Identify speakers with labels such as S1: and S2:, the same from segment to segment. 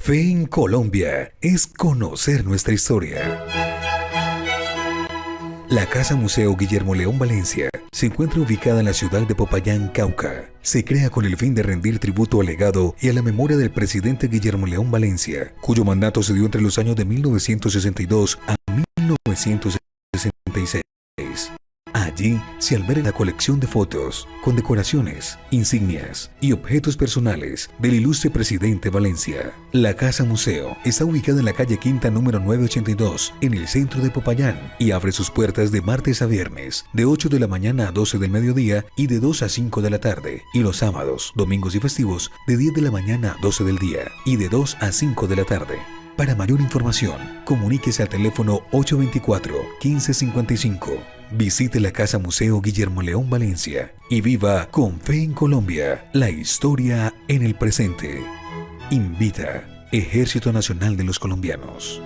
S1: Fe en Colombia es conocer nuestra historia. La Casa Museo Guillermo León Valencia se encuentra ubicada en la ciudad de Popayán, Cauca. Se crea con el fin de rendir tributo al legado y a la memoria del presidente Guillermo León Valencia, cuyo mandato se dio entre los años de 1962 a 1966. Allí se alberga la colección de fotos, condecoraciones, insignias y objetos personales del ilustre presidente Valencia. La Casa Museo está ubicada en la calle Quinta número 982, en el centro de Popayán, y abre sus puertas de martes a viernes, de 8 de la mañana a 12 del mediodía y de 2 a 5 de la tarde, y los sábados, domingos y festivos, de 10 de la mañana a 12 del día y de 2 a 5 de la tarde. Para mayor información, comuníquese al teléfono 824-1555. Visite la Casa Museo Guillermo León Valencia y viva con Fe en Colombia, la historia en el presente. Invita Ejército Nacional de los Colombianos.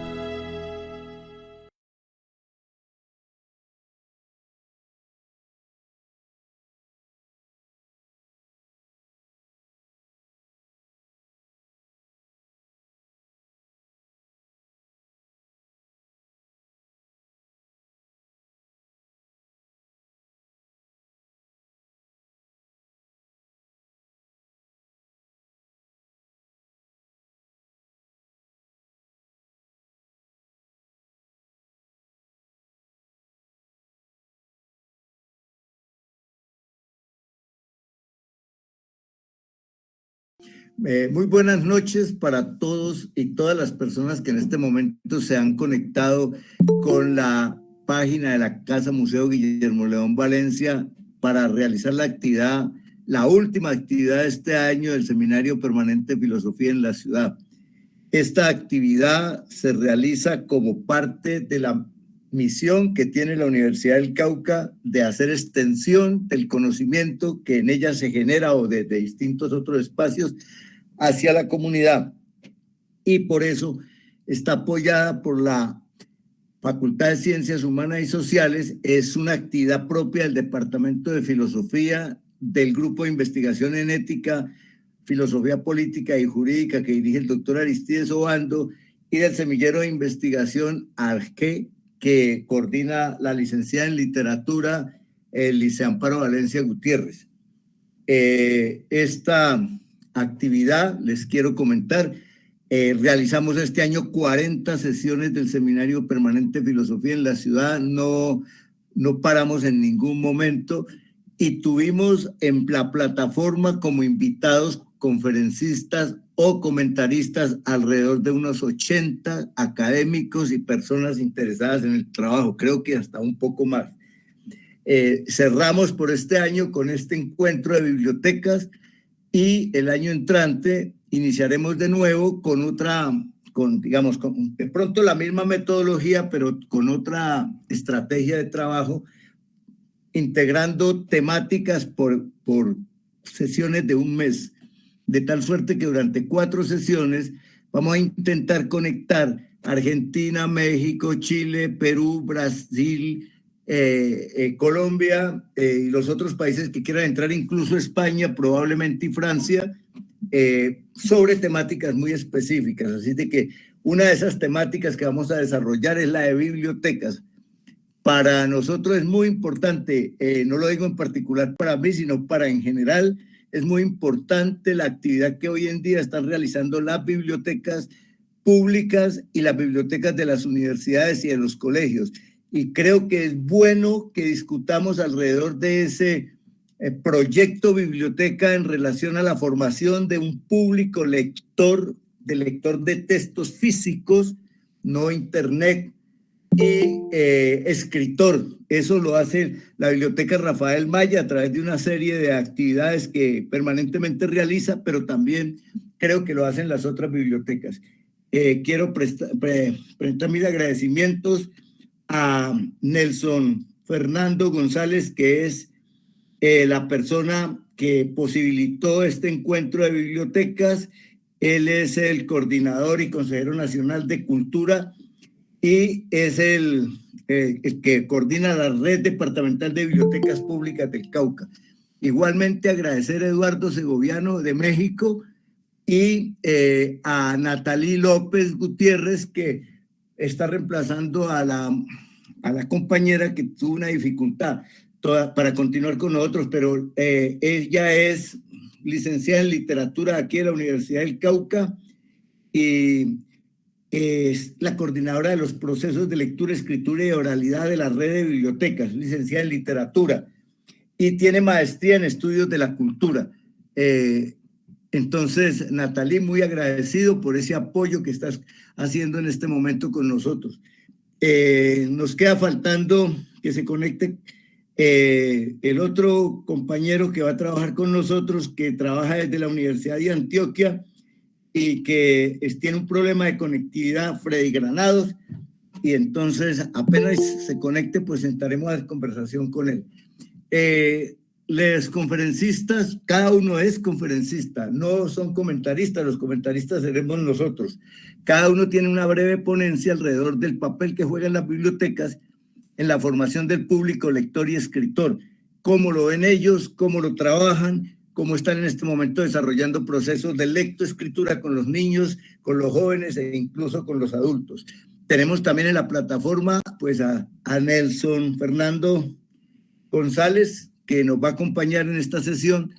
S2: Muy buenas noches para todos y todas las personas que en este momento se han conectado con la página de la Casa Museo Guillermo León Valencia para realizar la actividad, la última actividad de este año del Seminario Permanente de Filosofía en la ciudad. Esta actividad se realiza como parte de la misión que tiene la Universidad del Cauca de hacer extensión del conocimiento que en ella se genera o desde distintos otros espacios hacia la comunidad. Y por eso está apoyada por la Facultad de Ciencias Humanas y Sociales. Es una actividad propia del Departamento de Filosofía, del Grupo de Investigación en Ética, Filosofía Política y Jurídica que dirige el doctor Aristides Obando, y del Semillero de Investigación ARGE, que coordina la licenciada en Literatura, Lice Amparo Valencia Gutiérrez. Esta actividad, les quiero comentar, realizamos este año 40 sesiones del Seminario Permanente de Filosofía en la ciudad, no paramos en ningún momento, y tuvimos en la plataforma como invitados conferencistas o comentaristas alrededor de unos 80 académicos y personas interesadas en el trabajo, creo que hasta un poco más. Cerramos por este año con este encuentro de bibliotecas, y el año entrante iniciaremos de nuevo con otra, digamos, de pronto la misma metodología, pero con otra estrategia de trabajo, integrando temáticas por sesiones de un mes, de tal suerte que durante 4 sesiones vamos a intentar conectar Argentina, México, Chile, Perú, Brasil, Colombia y los otros países que quieran entrar, incluso España probablemente y Francia, sobre temáticas muy específicas. Así de que una de esas temáticas que vamos a desarrollar es la de bibliotecas. Para nosotros es muy importante, no lo digo en particular para mí, sino para en general, es muy importante la actividad que hoy en día están realizando las bibliotecas públicas y las bibliotecas de las universidades y de los colegios. Y creo que es bueno que discutamos alrededor de ese proyecto biblioteca en relación a la formación de un público lector de textos físicos, no internet, y escritor. Eso lo hace la Biblioteca Rafael Maya a través de una serie de actividades que permanentemente realiza, pero también creo que lo hacen las otras bibliotecas. Quiero presentar mis agradecimientos a Nelson Fernando González, que es la persona que posibilitó este encuentro de bibliotecas. Él es el coordinador y consejero nacional de Cultura y es el que coordina la Red Departamental de Bibliotecas Públicas del Cauca. Igualmente agradecer a Eduardo Segoviano de México, y a Natalie López Gutiérrez, que está reemplazando a la compañera que tuvo una dificultad para continuar con nosotros, pero ella es licenciada en literatura aquí en la Universidad del Cauca y es la coordinadora de los procesos de lectura, escritura y oralidad de la red de bibliotecas, licenciada en literatura y tiene maestría en estudios de la cultura. Entonces, Natalie, muy agradecido por ese apoyo que estás haciendo en este momento con nosotros. Nos queda faltando que se conecte el otro compañero que va a trabajar con nosotros, que trabaja desde la Universidad de Antioquia y que tiene un problema de conectividad, Freddy Granados, y entonces apenas se conecte, pues entraremos a la conversación con él. Los conferencistas, cada uno es conferencista, no son comentaristas, los comentaristas seremos nosotros. Cada uno tiene una breve ponencia alrededor del papel que juegan las bibliotecas en la formación del público lector y escritor, cómo lo ven ellos, cómo lo trabajan, cómo están en este momento desarrollando procesos de lectoescritura con los niños, con los jóvenes e incluso con los adultos. Tenemos también en la plataforma pues a Nelson Fernando González, que nos va a acompañar en esta sesión,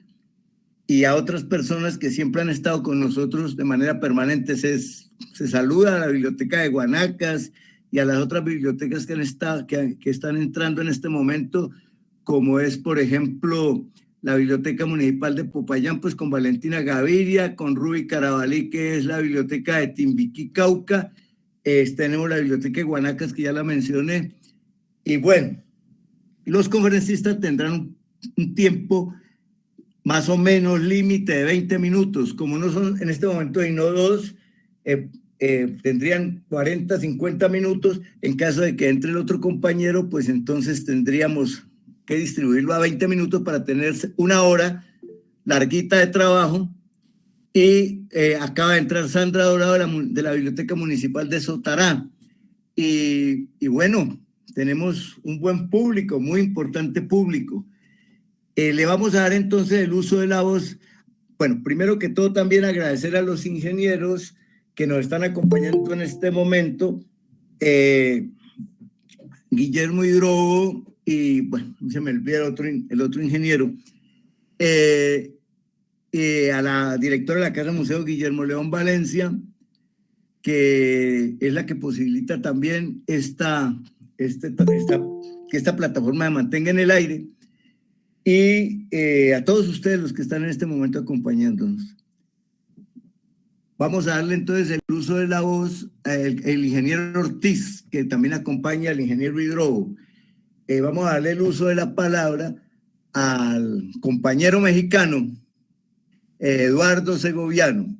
S2: y a otras personas que siempre han estado con nosotros de manera permanente. Se saluda a la Biblioteca de Guanacas y a las otras bibliotecas que están entrando en este momento, como es, por ejemplo, la Biblioteca Municipal de Popayán, pues con Valentina Gaviria, con Ruby Carabalí, que es la Biblioteca de Timbiquí, Cauca. Tenemos la Biblioteca de Guanacas, que ya la mencioné. Y bueno, los conferencistas tendrán un tiempo más o menos límite de 20 minutos. Como no son en este momento y no dos, tendrían 40, 50 minutos. En caso de que entre el otro compañero, pues entonces tendríamos que distribuirlo a 20 minutos para tener una hora larguita de trabajo. Y acaba de entrar Sandra Dorado de la Biblioteca Municipal de Sotará. Y bueno, tenemos un buen público, muy importante público. Le vamos a dar entonces el uso de la voz. Bueno, primero que todo también agradecer a los ingenieros que nos están acompañando en este momento. Guillermo Hidrobo y, bueno, se me olvida el otro ingeniero. A la directora de la Casa Museo, Guillermo León Valencia, que es la que posibilita también que esta plataforma se mantenga en el aire, y a todos ustedes los que están en este momento acompañándonos. Vamos a darle entonces el uso de la voz al ingeniero Ortiz, que también acompaña al ingeniero Hidrobo. Vamos a darle el uso de la palabra al compañero mexicano, Eduardo Segoviano.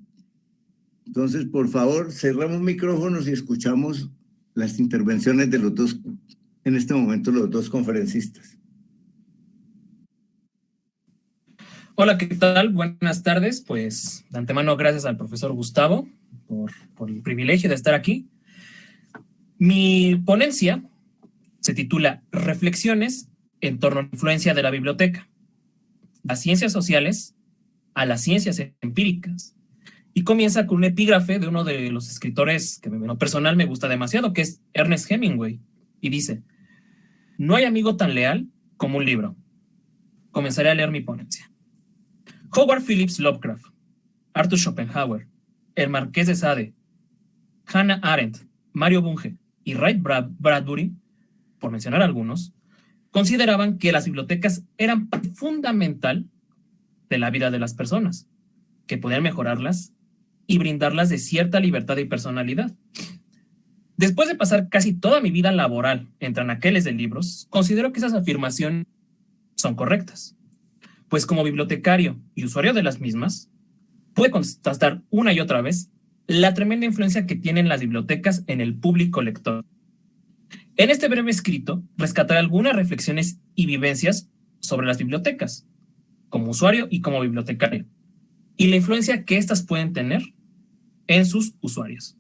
S2: Entonces, por favor, cerramos micrófonos y escuchamos las intervenciones de los dos, en este momento, los dos conferencistas.
S3: Hola, ¿qué tal? Buenas tardes. Pues, de antemano, gracias al profesor Gustavo por el privilegio de estar aquí. Mi ponencia se titula Reflexiones en torno a la influencia de la biblioteca, las ciencias sociales a las ciencias empíricas. Y comienza con un epígrafe de uno de los escritores que en lo personal me gusta demasiado, que es Ernest Hemingway. Y dice: no hay amigo tan leal como un libro. Comenzaré a leer mi ponencia. Howard Phillips Lovecraft, Arthur Schopenhauer, el Marqués de Sade, Hannah Arendt, Mario Bunge y Ray Bradbury, por mencionar algunos, consideraban que las bibliotecas eran parte fundamental de la vida de las personas, que podían mejorarlas y brindarlas de cierta libertad y personalidad. Después de pasar casi toda mi vida laboral entre anaqueles de libros, considero que esas afirmaciones son correctas, pues como bibliotecario y usuario de las mismas, pude constatar una y otra vez la tremenda influencia que tienen las bibliotecas en el público lector. En este breve escrito, rescataré algunas reflexiones y vivencias sobre las bibliotecas, como usuario y como bibliotecario, y la influencia que éstas pueden tener en sus usuarios.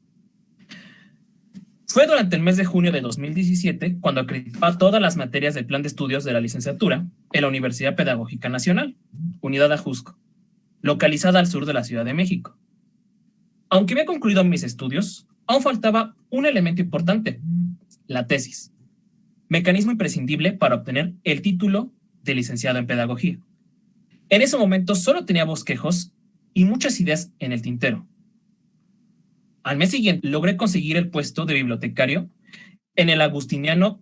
S3: Fue durante el mes de junio de 2017 cuando acreditaba todas las materias del plan de estudios de la licenciatura en la Universidad Pedagógica Nacional, Unidad Ajusco, localizada al sur de la Ciudad de México, Aunque había concluido mis estudios, aún faltaba un elemento importante, la tesis, mecanismo imprescindible para obtener el título de licenciado en pedagogía. En ese momento solo tenía bosquejos y muchas ideas en el tintero. Al mes siguiente logré conseguir el puesto de bibliotecario en el Agustiniano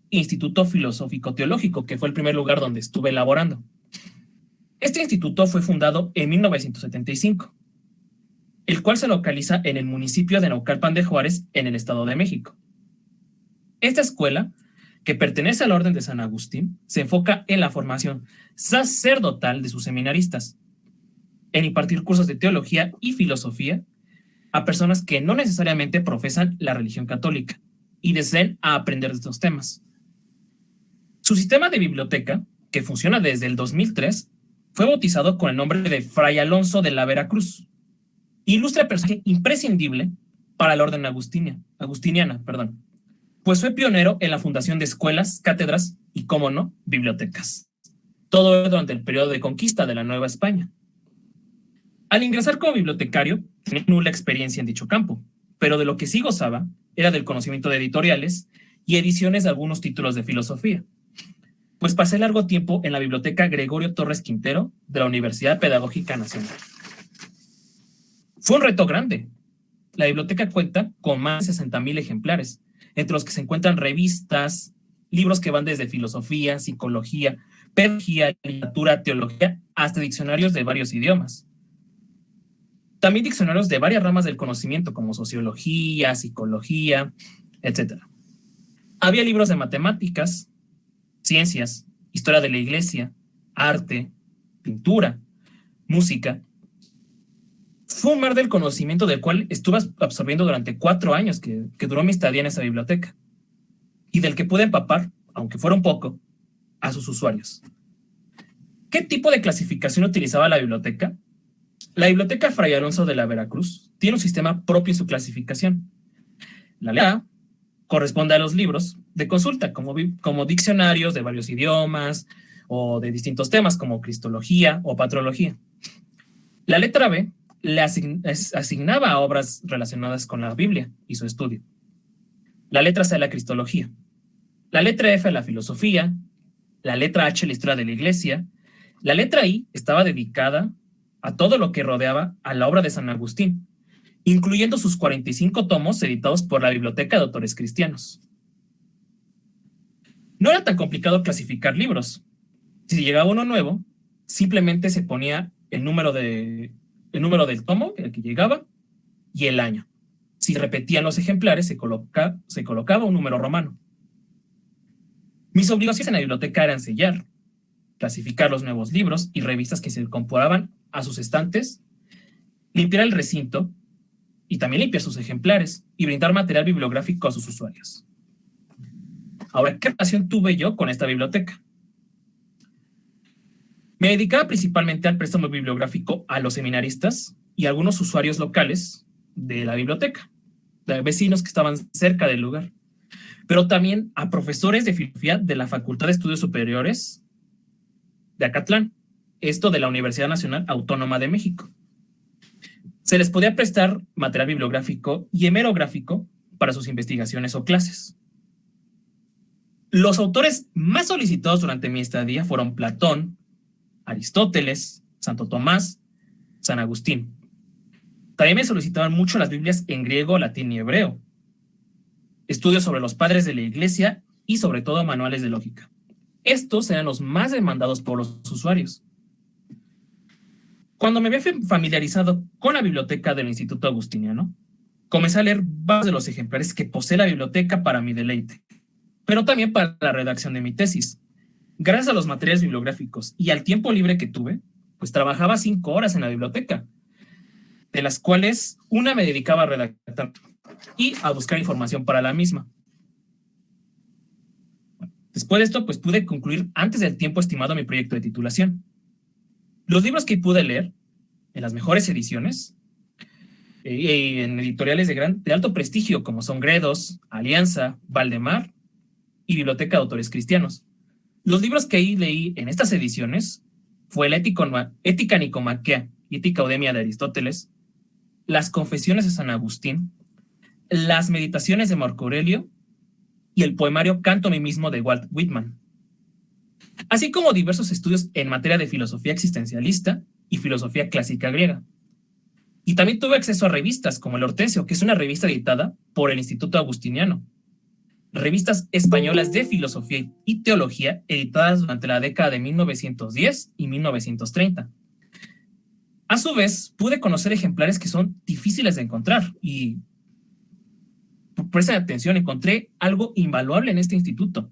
S3: Instituto Filosófico Teológico, que fue el primer lugar donde estuve laborando. Este instituto fue fundado en 1975, el cual se localiza en el municipio de Naucalpan de Juárez, en el Estado de México. Esta escuela, que pertenece a la Orden de San Agustín, se enfoca en la formación sacerdotal de sus seminaristas, en impartir cursos de teología y filosofía a personas que no necesariamente profesan la religión católica y deseen aprender de estos temas. Su sistema de biblioteca, que funciona desde el 2003, fue bautizado con el nombre de Fray Alonso de la Veracruz, ilustre personaje imprescindible para la orden agustiniana, pues fue pionero en la fundación de escuelas, cátedras y, cómo no, bibliotecas. Todo durante el periodo de conquista de la Nueva España. Al ingresar como bibliotecario, tenía nula experiencia en dicho campo, pero de lo que sí gozaba era del conocimiento de editoriales y ediciones de algunos títulos de filosofía, pues pasé largo tiempo en la Biblioteca Gregorio Torres Quintero de la Universidad Pedagógica Nacional. Fue un reto grande. La biblioteca cuenta con más de 60,000 ejemplares, entre los que se encuentran revistas, libros que van desde filosofía, psicología, pedagogía, literatura, teología, hasta diccionarios de varios idiomas. También diccionarios de varias ramas del conocimiento, como sociología, psicología, etc. Había libros de matemáticas, ciencias, historia de la iglesia, arte, pintura, música. Fue un mar del conocimiento del cual estuve absorbiendo durante 4 años que duró mi estadía en esa biblioteca, y del que pude empapar, aunque fuera un poco, a sus usuarios. ¿Qué tipo de clasificación utilizaba la biblioteca? La Biblioteca Fray Alonso de la Veracruz tiene un sistema propio en su clasificación. La letra A corresponde a los libros de consulta, como diccionarios de varios idiomas o de distintos temas, como cristología o patrología. La letra B le asignaba a obras relacionadas con la Biblia y su estudio. La letra C a la cristología. La letra F a la filosofía. La letra H a la historia de la iglesia. La letra I estaba dedicada a todo lo que rodeaba a la obra de San Agustín, incluyendo sus 45 tomos editados por la Biblioteca de Autores Cristianos. No era tan complicado clasificar libros. Si llegaba uno nuevo, simplemente se ponía el número del tomo el que llegaba y el año. Si repetían los ejemplares, se colocaba un número romano. Mis obligaciones en la biblioteca eran sellar, clasificar los nuevos libros y revistas que se incorporaban a sus estantes, limpiar el recinto y también limpiar sus ejemplares y brindar material bibliográfico a sus usuarios. Ahora, ¿qué relación tuve yo con esta biblioteca? Me dedicaba principalmente al préstamo bibliográfico a los seminaristas y a algunos usuarios locales de la biblioteca, de vecinos que estaban cerca del lugar, pero también a profesores de filosofía de la Facultad de Estudios Superiores de Acatlán, esto de la Universidad Nacional Autónoma de México. Se les podía prestar material bibliográfico y hemerográfico para sus investigaciones o clases. Los autores más solicitados durante mi estadía fueron Platón, Aristóteles, Santo Tomás, San Agustín. También me solicitaban mucho las Biblias en griego, latín y hebreo, estudios sobre los padres de la iglesia y sobre todo manuales de lógica. Estos eran los más demandados por los usuarios. Cuando me había familiarizado con la biblioteca del Instituto Agustiniano, comencé a leer varios de los ejemplares que posee la biblioteca para mi deleite, pero también para la redacción de mi tesis. Gracias a los materiales bibliográficos y al tiempo libre que tuve, pues trabajaba 5 horas en la biblioteca, de las cuales una me dedicaba a redactar y a buscar información para la misma. Después de esto, pues pude concluir antes del tiempo estimado mi proyecto de titulación. Los libros que pude leer, en las mejores ediciones, en editoriales de alto prestigio, como son Gredos, Alianza, Valdemar y Biblioteca de Autores Cristianos. Los libros que ahí leí en estas ediciones fue la Ética Nicomaquea y Ética Eudemia de Aristóteles, las Confesiones de San Agustín, las Meditaciones de Marco Aurelio y el poemario Canto a mí mismo de Walt Whitman, así como diversos estudios en materia de filosofía existencialista y filosofía clásica griega. Y también tuve acceso a revistas como El Hortensio, que es una revista editada por el Instituto Agustiniano, revistas españolas de filosofía y teología editadas durante la década de 1910 y 1930. A su vez, pude conocer ejemplares que son difíciles de encontrar y, presten atención, encontré algo invaluable en este instituto.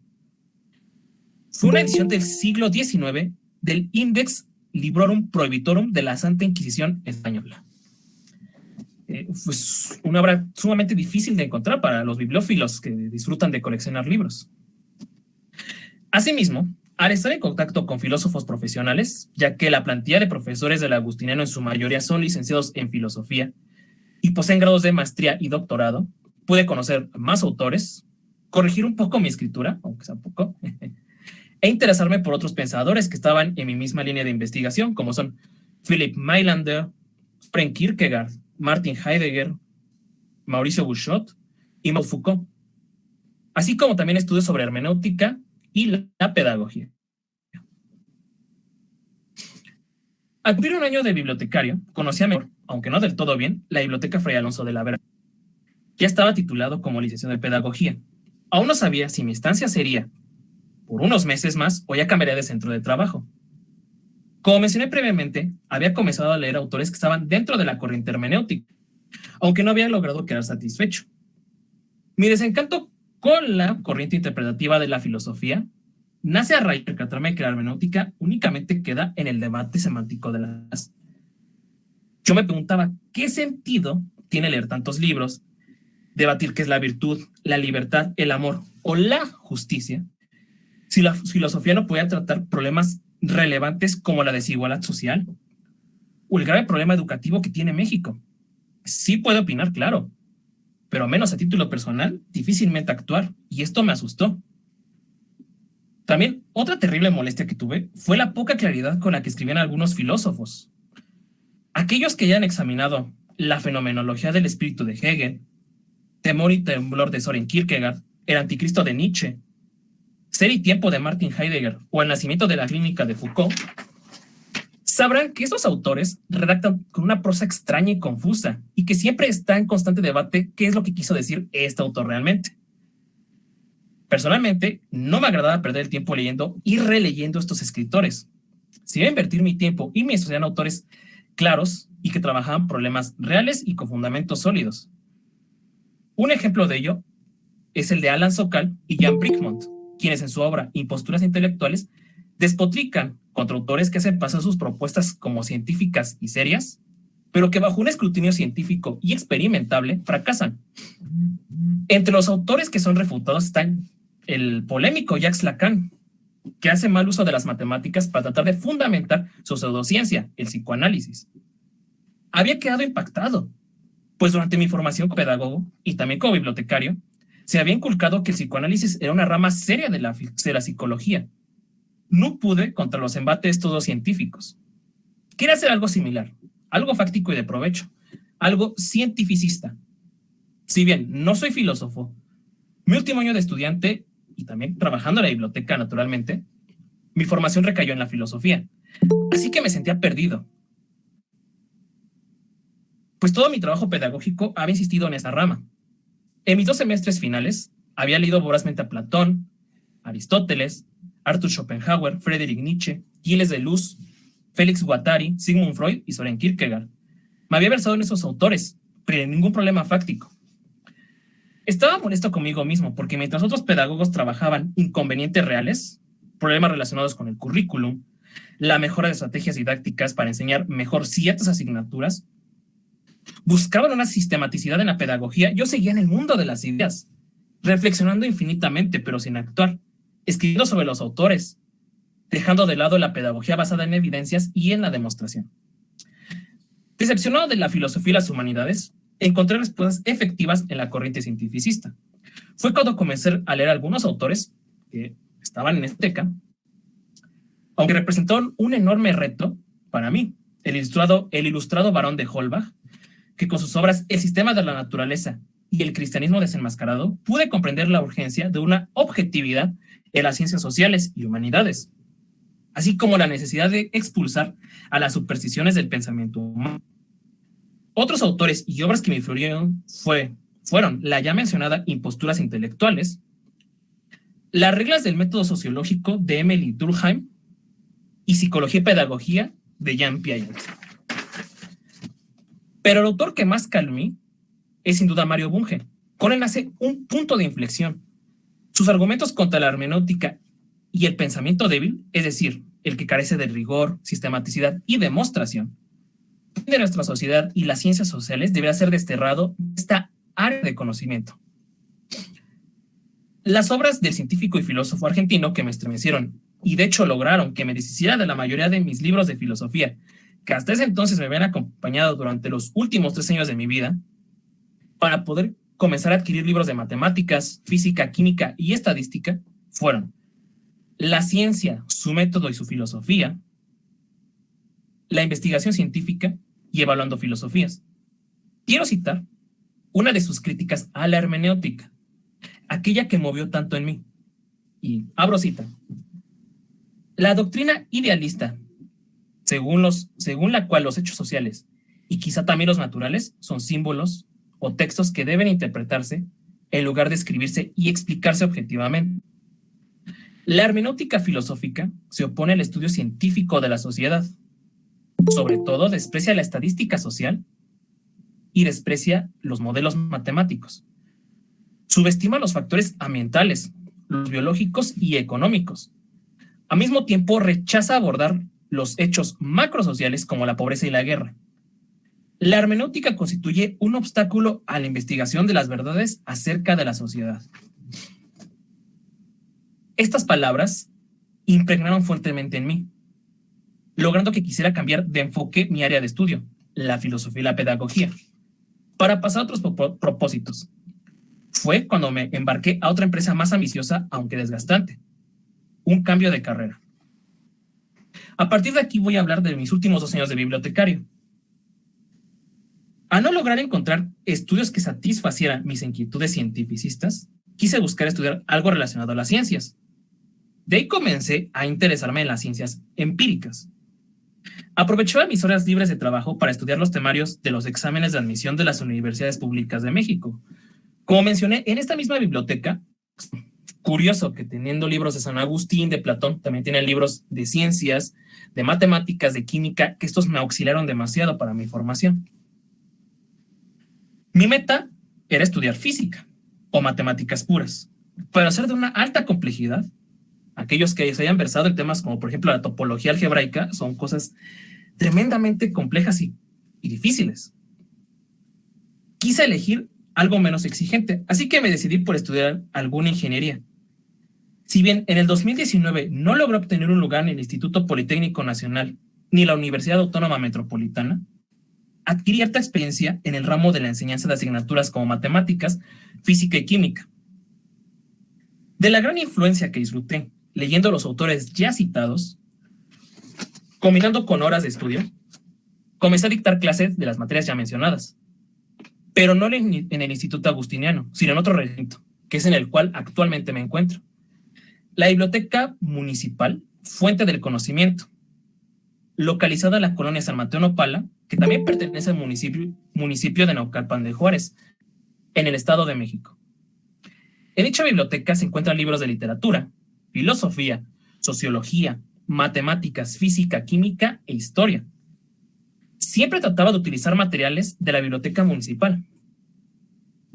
S3: Fue una edición del siglo XIX del Index Librorum Prohibitorum de la Santa Inquisición Española. Pues una obra sumamente difícil de encontrar para los bibliófilos que disfrutan de coleccionar libros. Asimismo, al estar en contacto con filósofos profesionales, ya que la plantilla de profesores del Agustiniano en su mayoría son licenciados en filosofía y poseen grados de maestría y doctorado, pude conocer más autores, corregir un poco mi escritura, aunque sea poco, e interesarme por otros pensadores que estaban en mi misma línea de investigación, como son Philipp Mailander, Søren Kierkegaard, Martin Heidegger, Mauricio Bouchot y Maud Foucault, así como también estudios sobre hermenéutica y la pedagogía. Al cumplir un año de bibliotecario, conocía mejor, aunque no del todo bien, la Biblioteca Fray Alonso de la Vera. Ya estaba titulado como licenciado en pedagogía. Aún no sabía si mi estancia sería por unos meses más o ya cambiaría de centro de trabajo. Como mencioné previamente, había comenzado a leer autores que estaban dentro de la corriente hermenéutica, aunque no había logrado quedar satisfecho. Mi desencanto con la corriente interpretativa de la filosofía nace a raíz de percatarme que la hermenéutica únicamente queda en el debate semántico de las. Yo me preguntaba, ¿qué sentido tiene leer tantos libros, debatir qué es la virtud, la libertad, el amor o la justicia, si la filosofía no podía tratar problemas relevantes como la desigualdad social o el grave problema educativo que tiene México? Sí puedo opinar, claro, pero a menos a título personal, difícilmente actuar, y esto me asustó. También otra terrible molestia que tuve fue la poca claridad con la que escribían algunos filósofos. Aquellos que ya han examinado la fenomenología del espíritu de Hegel, Temor y temblor de Søren Kierkegaard, El anticristo de Nietzsche, Ser y tiempo de Martin Heidegger o El nacimiento de la clínica de Foucault, sabrán que estos autores redactan con una prosa extraña y confusa y que siempre está en constante debate qué es lo que quiso decir este autor realmente. Personalmente, no me agradaba perder el tiempo leyendo y releyendo estos escritores. Si iba a invertir mi tiempo y me estudiaban autores claros y que trabajaban problemas reales y con fundamentos sólidos. Un ejemplo de ello es el de Alan Sokal y Jan Brickmont, quienes en su obra Imposturas intelectuales despotrican contra autores que hacen pasar sus propuestas como científicas y serias, pero que bajo un escrutinio científico y experimentable fracasan. Entre los autores que son refutados están el polémico Jacques Lacan, que hace mal uso de las matemáticas para tratar de fundamentar su pseudociencia, el psicoanálisis. Había quedado impactado, pues durante mi formación como pedagogo y también como bibliotecario, se había inculcado que el psicoanálisis era una rama seria de la psicología. No pude contra los embates de estos dos científicos. Quería hacer algo similar, algo fáctico y de provecho, algo cientificista. Si bien no soy filósofo, mi último año de estudiante y también trabajando en la biblioteca naturalmente, mi formación recayó en la filosofía, así que me sentía perdido. Pues todo mi trabajo pedagógico había insistido en esta rama. En mis 2 semestres finales había leído vorazmente a Platón, Aristóteles, Arthur Schopenhauer, Friedrich Nietzsche, Gilles Deleuze, Félix Guattari, Sigmund Freud y Søren Kierkegaard. Me había versado en esos autores, pero en ningún problema fáctico. Estaba molesto conmigo mismo porque mientras otros pedagogos trabajaban inconvenientes reales, problemas relacionados con el currículum, la mejora de estrategias didácticas para enseñar mejor ciertas asignaturas, buscaban una sistematicidad en la pedagogía, yo seguía en el mundo de las ideas, reflexionando infinitamente pero sin actuar, escribiendo sobre los autores, dejando de lado la pedagogía basada en evidencias y en la demostración. Decepcionado de la filosofía y las humanidades, encontré respuestas efectivas en la corriente cientificista. Fue cuando comencé a leer algunos autores que estaban en esta teca, aunque representaron un enorme reto para mí. El ilustrado Barón de Holbach, que con sus obras El sistema de la naturaleza y El cristianismo desenmascarado pude comprender la urgencia de una objetividad en las ciencias sociales y humanidades, así como la necesidad de expulsar a las supersticiones del pensamiento humano. Otros autores y obras que me influyeron fueron la ya mencionada Imposturas intelectuales, Las reglas del método sociológico de Emily Durkheim y Psicología y pedagogía de Jean Piaget. Pero el autor que más calmí es sin duda Mario Bunge. Con él nace un punto de inflexión. Sus argumentos contra la hermenéutica y el pensamiento débil, es decir, el que carece de rigor, sistematicidad y demostración, de nuestra sociedad y las ciencias sociales deberá ser desterrado de esta área de conocimiento. Las obras del científico y filósofo argentino que me estremecieron y de hecho lograron que me deshiciera de la mayoría de mis libros de filosofía, que hasta ese entonces me habían acompañado durante los últimos 3 años de mi vida, para poder comenzar a adquirir libros de matemáticas, física, química y estadística, fueron La ciencia, su método y su filosofía, La investigación científica y Evaluando filosofías. Quiero citar una de sus críticas a la hermenéutica, aquella que movió tanto en mí. Y abro cita. La doctrina idealista, según la cual los hechos sociales, y quizá también los naturales, son símbolos o textos que deben interpretarse en lugar de escribirse y explicarse objetivamente. La hermenéutica filosófica se opone al estudio científico de la sociedad. Sobre todo, desprecia la estadística social y desprecia los modelos matemáticos. Subestima los factores ambientales, los biológicos y económicos. Al mismo tiempo, rechaza abordar los hechos macrosociales como la pobreza y la guerra. La hermenéutica constituye un obstáculo a la investigación de las verdades acerca de la sociedad. Estas palabras impregnaron fuertemente en mí, logrando que quisiera cambiar de enfoque mi área de estudio, la filosofía y la pedagogía, para pasar a otros propósitos. Fue cuando me embarqué a otra empresa más ambiciosa, aunque desgastante, un cambio de carrera. A partir de aquí voy a hablar de mis últimos 2 años de bibliotecario. A no lograr encontrar estudios que satisfacieran mis inquietudes cientificistas, quise buscar estudiar algo relacionado a las ciencias. De ahí comencé a interesarme en las ciencias empíricas. Aprovechaba mis horas libres de trabajo para estudiar los temarios de los exámenes de admisión de las universidades públicas de México. Como mencioné, en esta misma biblioteca, curioso que teniendo libros de San Agustín, de Platón, también tienen libros de ciencias, de matemáticas, de química, que estos me auxiliaron demasiado para mi formación. Mi meta era estudiar física o matemáticas puras, pero ser de una alta complejidad. Aquellos que se hayan versado en temas como, por ejemplo, la topología algebraica, son cosas tremendamente complejas y difíciles. Quise elegir algo menos exigente, así que me decidí por estudiar alguna ingeniería. Si bien en el 2019 no logré obtener un lugar en el Instituto Politécnico Nacional ni la Universidad Autónoma Metropolitana, adquirí harta experiencia en el ramo de la enseñanza de asignaturas como matemáticas, física y química. De la gran influencia que disfruté leyendo los autores ya citados, combinando con horas de estudio, comencé a dictar clases de las materias ya mencionadas, pero no en el Instituto Agustiniano, sino en otro recinto, que es en el cual actualmente me encuentro. La Biblioteca Municipal Fuente del Conocimiento, localizada en la colonia San Mateo Nopala, que también pertenece al municipio de Naucalpan de Juárez, en el Estado de México. En dicha biblioteca se encuentran libros de literatura, filosofía, sociología, matemáticas, física, química e historia. Siempre trataba de utilizar materiales de la biblioteca municipal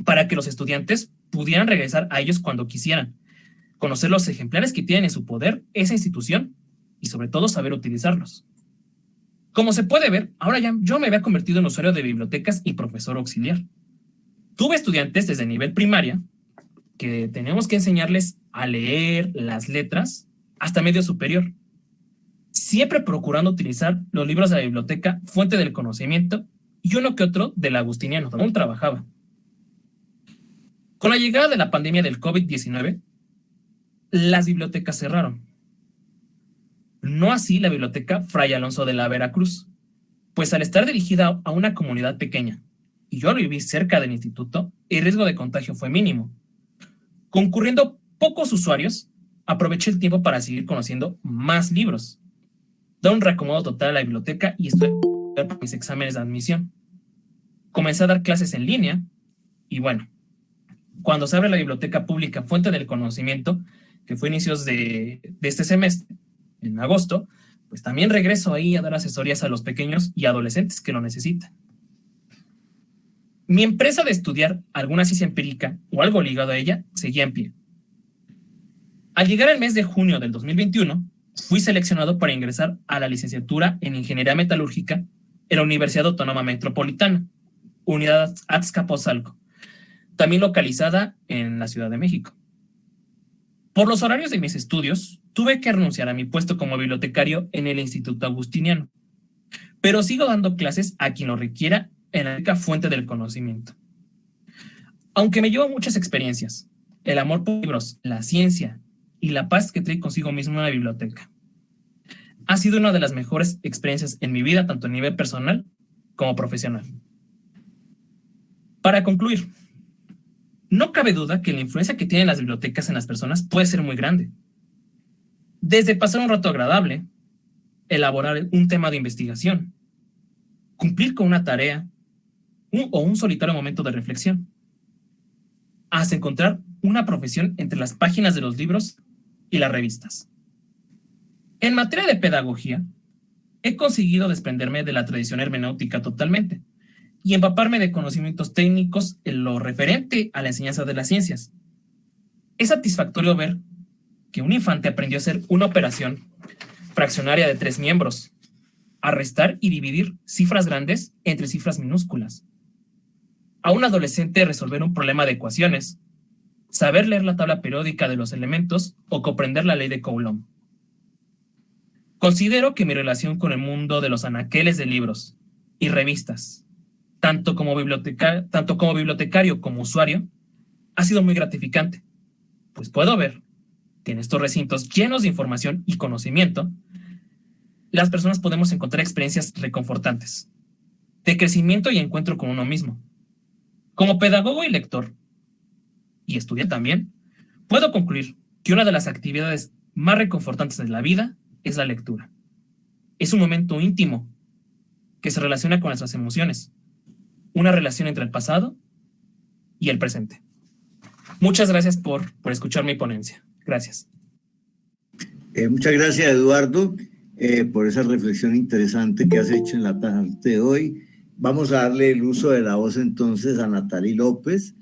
S3: para que los estudiantes pudieran regresar a ellos cuando quisieran, conocer los ejemplares que tienen en su poder esa institución y sobre todo saber utilizarlos. Como se puede ver, ahora ya yo me había convertido en usuario de bibliotecas y profesor auxiliar. Tuve estudiantes desde nivel primaria que tenemos que enseñarles a leer las letras hasta medio superior, siempre procurando utilizar los libros de la biblioteca Fuente del Conocimiento y uno que otro del Agustiniano, donde aún trabajaba. Con la llegada de la pandemia del COVID-19, las bibliotecas cerraron. No así la biblioteca Fray Alonso de la Veracruz, pues al estar dirigida a una comunidad pequeña y yo lo viví cerca del instituto, el riesgo de contagio fue mínimo. Concurriendo pocos usuarios, aproveché el tiempo para seguir conociendo más libros. Da un reacomodo total a la biblioteca y estudiar para mis exámenes de admisión. Comencé a dar clases en línea y bueno, cuando se abre la biblioteca pública Fuente del Conocimiento, que fue a inicios de este semestre, en agosto, pues también regreso ahí a dar asesorías a los pequeños y adolescentes que lo necesitan. Mi empresa de estudiar alguna ciencia empírica o algo ligado a ella seguía en pie. Al llegar el mes de junio del 2021, fui seleccionado para ingresar a la licenciatura en Ingeniería Metalúrgica en la Universidad Autónoma Metropolitana, Unidad Azcapotzalco, también localizada en la Ciudad de México. Por los horarios de mis estudios, tuve que renunciar a mi puesto como bibliotecario en el Instituto Agustiniano, pero sigo dando clases a quien lo requiera en la rica fuente del conocimiento. Aunque me llevo muchas experiencias, el amor por libros, la ciencia y la paz que trae consigo mismo una biblioteca ha sido una de las mejores experiencias en mi vida, tanto a nivel personal como profesional. Para concluir, no cabe duda que la influencia que tienen las bibliotecas en las personas puede ser muy grande. Desde pasar un rato agradable, elaborar un tema de investigación, cumplir con una tarea o un solitario momento de reflexión, hasta encontrar una profesión entre las páginas de los libros y las revistas. En materia de pedagogía, he conseguido desprenderme de la tradición hermenéutica totalmente y empaparme de conocimientos técnicos en lo referente a la enseñanza de las ciencias. Es satisfactorio ver que un infante aprendió a hacer una operación fraccionaria de 3 miembros, a restar y dividir cifras grandes entre cifras minúsculas. A un adolescente resolver un problema de ecuaciones, saber leer la tabla periódica de los elementos o comprender la ley de Coulomb. Considero que mi relación con el mundo de los anaqueles de libros y revistas, tanto como bibliotecario como usuario, ha sido muy gratificante, pues puedo ver que en estos recintos llenos de información y conocimiento, las personas podemos encontrar experiencias reconfortantes, de crecimiento y encuentro con uno mismo. Como pedagogo y lector, y estudiante también, puedo concluir que una de las actividades más reconfortantes de la vida es la lectura. Es un momento íntimo que se relaciona con nuestras emociones, una relación entre el pasado y el presente. Muchas gracias por escuchar mi ponencia. Gracias.
S2: Muchas gracias, Eduardo, por esa reflexión interesante que has hecho en la tarde de hoy. Vamos a darle el uso de la voz entonces a Natalie López.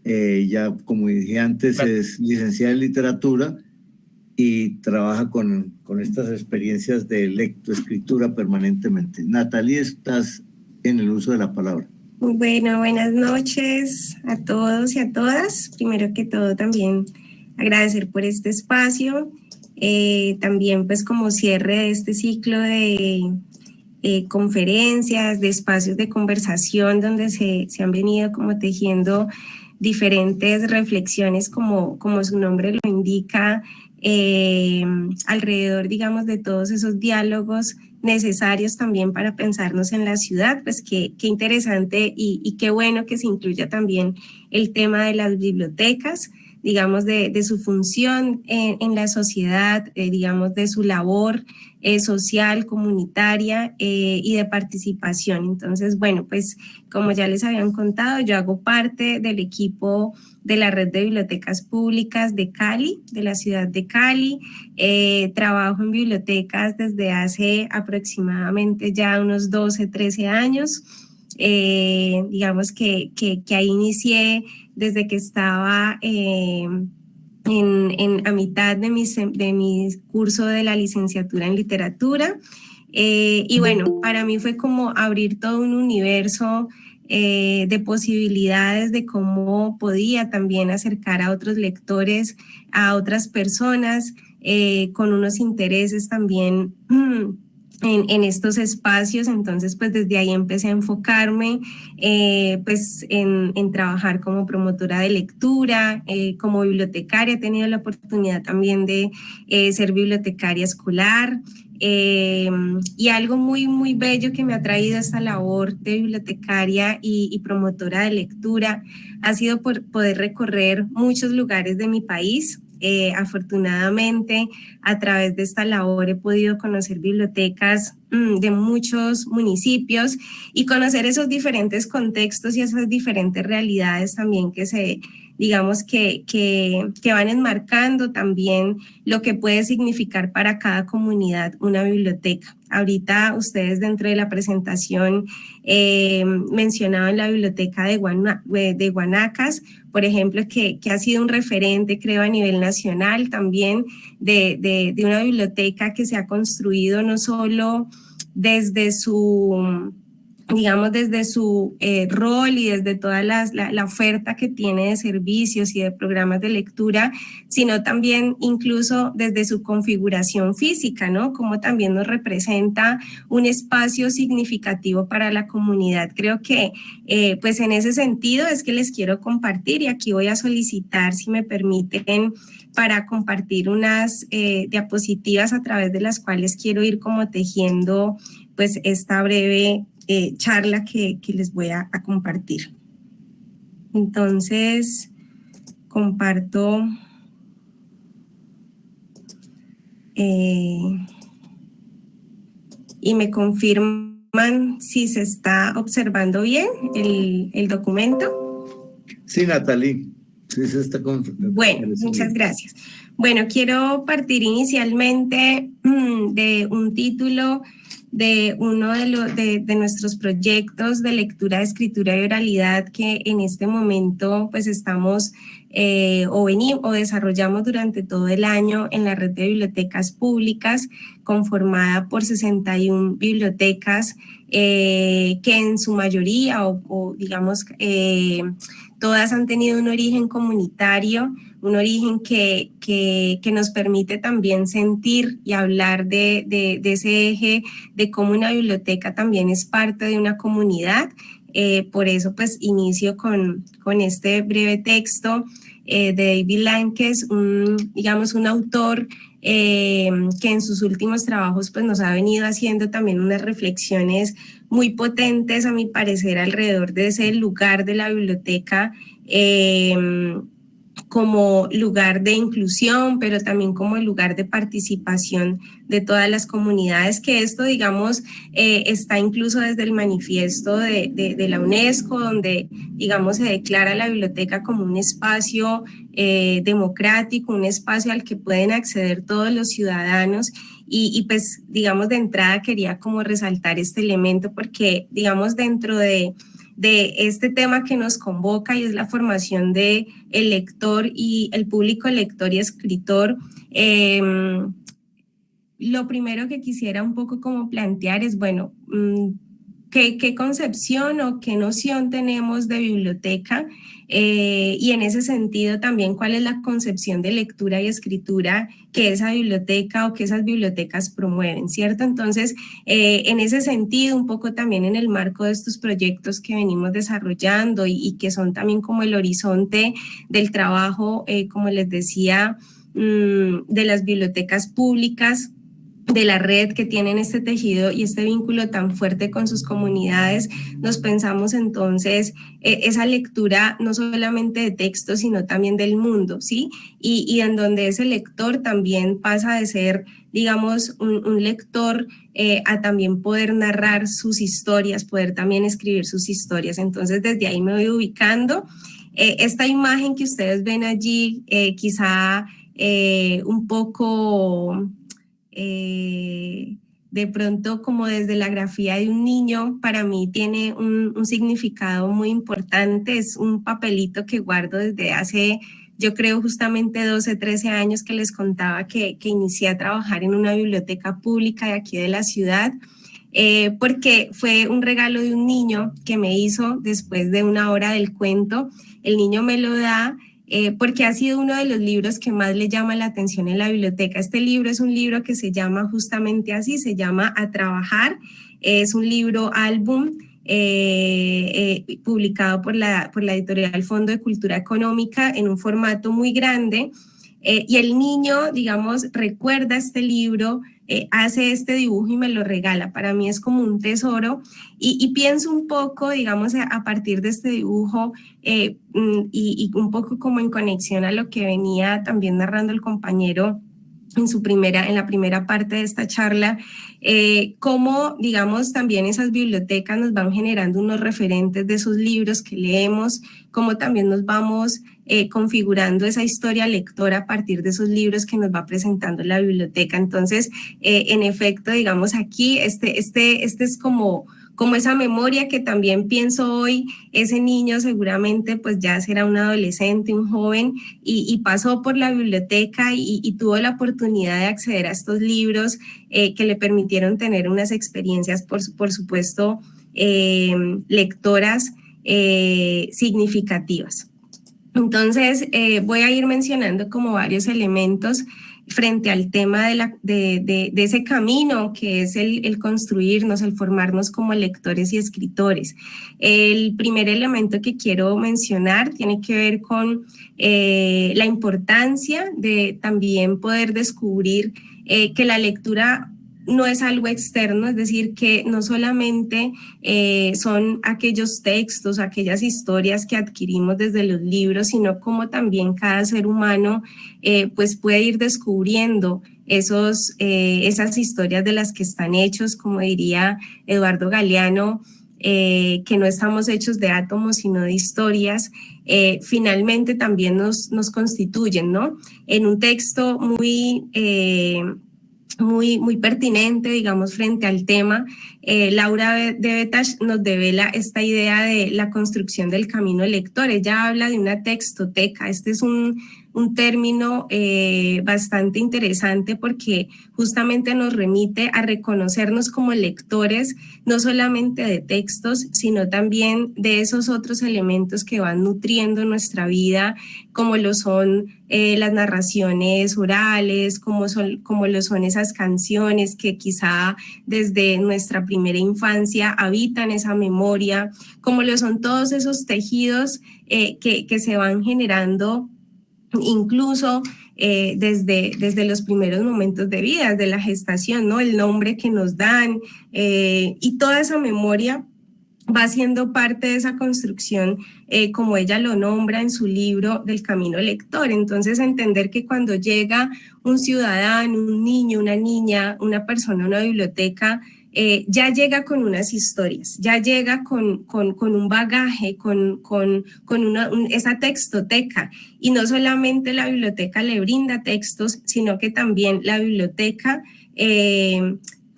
S2: Ya, como dije antes, es licenciada en literatura y trabaja con estas experiencias de lectoescritura permanentemente. Natalie, estás en el uso de la palabra.
S4: Bueno, buenas noches a todos y a todas. Primero que todo, también agradecer por este espacio. También, pues, como cierre de este ciclo de conferencias, de espacios de conversación donde se han venido como tejiendo diferentes reflexiones, como su nombre lo indica, alrededor, digamos, de todos esos diálogos necesarios también para pensarnos en la ciudad. Pues qué interesante y qué bueno que se incluya también el tema de las bibliotecas, digamos, de su función en la sociedad, digamos, de su labor social, comunitaria y de participación. Entonces, bueno, pues como ya les habían contado, yo hago parte del equipo de la Red de Bibliotecas Públicas de Cali, de la ciudad de Cali. Trabajo en bibliotecas desde hace aproximadamente ya unos 12, 13 años. Digamos que ahí inicié desde que estaba a mitad de mi curso de la licenciatura en literatura. Y bueno, para mí fue como abrir todo un universo de posibilidades de cómo podía también acercar a otros lectores, a otras personas con unos intereses también en estos espacios. Entonces, pues desde ahí empecé a enfocarme pues en trabajar como promotora de lectura, como bibliotecaria. He tenido la oportunidad también de ser bibliotecaria escolar, Y algo muy, muy bello que me ha traído esta labor de bibliotecaria y promotora de lectura ha sido por poder recorrer muchos lugares de mi país. Afortunadamente, a través de esta labor he podido conocer bibliotecas de muchos municipios y conocer esos diferentes contextos y esas diferentes realidades también que se, digamos, que van enmarcando también lo que puede significar para cada comunidad una biblioteca. Ahorita ustedes dentro de la presentación mencionaban la biblioteca de Guanacas, por ejemplo, que ha sido un referente, creo, a nivel nacional también de una biblioteca que se ha construido no solo desde su, digamos, desde su rol y desde toda la oferta que tiene de servicios y de programas de lectura, sino también incluso desde su configuración física, ¿no? Como también nos representa un espacio significativo para la comunidad. Creo que, pues en ese sentido es que les quiero compartir y aquí voy a solicitar, si me permiten, para compartir unas diapositivas a través de las cuales quiero ir como tejiendo pues esta breve charla que les voy a compartir. Entonces, comparto y me confirman si se está observando bien el documento.
S2: Sí, Natalie. Sí, se está confirmando.
S4: Bueno, muchas gracias. Bueno, quiero partir inicialmente de un título de uno de nuestros proyectos de lectura, escritura y oralidad que en este momento pues estamos o desarrollamos durante todo el año en la red de bibliotecas públicas conformada por 61 bibliotecas que en su mayoría o digamos todas han tenido un origen comunitario, un origen que nos permite también sentir y hablar de ese eje de cómo una biblioteca también es parte de una comunidad. Por eso pues inicio con este breve texto de David Lankes, un autor que en sus últimos trabajos pues nos ha venido haciendo también unas reflexiones muy potentes a mi parecer alrededor de ese lugar de la biblioteca como lugar de inclusión, pero también como el lugar de participación de todas las comunidades, que esto, digamos, está incluso desde el manifiesto de la UNESCO, donde, digamos, se declara la biblioteca como un espacio democrático, un espacio al que pueden acceder todos los ciudadanos. Y pues, digamos, de entrada quería como resaltar este elemento porque, digamos, dentro de este tema que nos convoca y es la formación de el lector y el público lector y escritor, lo primero que quisiera un poco como plantear es, bueno, ¿qué concepción o qué noción tenemos de biblioteca? Y en ese sentido también, ¿cuál es la concepción de lectura y escritura que esa biblioteca o que esas bibliotecas promueven, ¿cierto? Entonces, en ese sentido, un poco también en el marco de estos proyectos que venimos desarrollando y que son también como el horizonte del trabajo, como les decía, de las bibliotecas públicas, de la red que tienen este tejido y este vínculo tan fuerte con sus comunidades, nos pensamos entonces esa lectura no solamente de texto, sino también del mundo, ¿sí? Y en donde ese lector también pasa de ser, digamos, un lector a también poder narrar sus historias, poder también escribir sus historias. Entonces, desde ahí me voy ubicando. Esta imagen que ustedes ven allí, quizá un poco... de pronto como desde la grafía de un niño, para mí tiene un significado muy importante, es un papelito que guardo desde hace, yo creo justamente 12, 13 años que les contaba que inicié a trabajar en una biblioteca pública de aquí de la ciudad, porque fue un regalo de un niño que me hizo después de una hora del cuento. El niño me lo da porque ha sido uno de los libros que más le llama la atención en la biblioteca. Este libro es un libro que se llama justamente así, se llama A Trabajar, es un libro álbum publicado por la editorial Fondo de Cultura Económica en un formato muy grande, y el niño, digamos, recuerda este libro hace este dibujo y me lo regala. Para mí es como un tesoro y pienso un poco, digamos, a partir de este dibujo y un poco como en conexión a lo que venía también narrando el compañero en la primera parte de esta charla, cómo, digamos, también esas bibliotecas nos van generando unos referentes de esos libros que leemos, cómo también nos vamos configurando esa historia lectora a partir de esos libros que nos va presentando la biblioteca. Entonces, en efecto, digamos, aquí este es como esa memoria que también pienso hoy, ese niño seguramente pues ya será un adolescente, un joven, y pasó por la biblioteca y tuvo la oportunidad de acceder a estos libros que le permitieron tener unas experiencias, por supuesto, lectoras significativas. Entonces, voy a ir mencionando como varios elementos frente al tema de ese camino que es el construirnos, el formarnos como lectores y escritores. El primer elemento que quiero mencionar tiene que ver con la importancia de también poder descubrir que la lectura no es algo externo, es decir, que no solamente son aquellos textos, aquellas historias que adquirimos desde los libros, sino como también cada ser humano pues puede ir descubriendo esas historias de las que están hechos, como diría Eduardo Galeano, que no estamos hechos de átomos, sino de historias, finalmente también nos constituyen, ¿no? En un texto muy pertinente, digamos, frente al tema, Laura de Betash nos devela esta idea de la construcción del camino lector. Ella habla de una textoteca. Este es un término bastante interesante porque justamente nos remite a reconocernos como lectores, no solamente de textos, sino también de esos otros elementos que van nutriendo nuestra vida, como lo son las narraciones orales, como lo son esas canciones que quizá desde nuestra primera infancia habitan esa memoria, como lo son todos esos tejidos que se van generando incluso desde los primeros momentos de vida, de la gestación, ¿no? El nombre que nos dan y toda esa memoria va siendo parte de esa construcción, como ella lo nombra en su libro del camino lector. Entonces, entender que cuando llega un ciudadano, un niño, una niña, una persona a una biblioteca, ya llega con unas historias, ya llega con un bagaje, con esa textoteca. Y no solamente la biblioteca le brinda textos, sino que también la biblioteca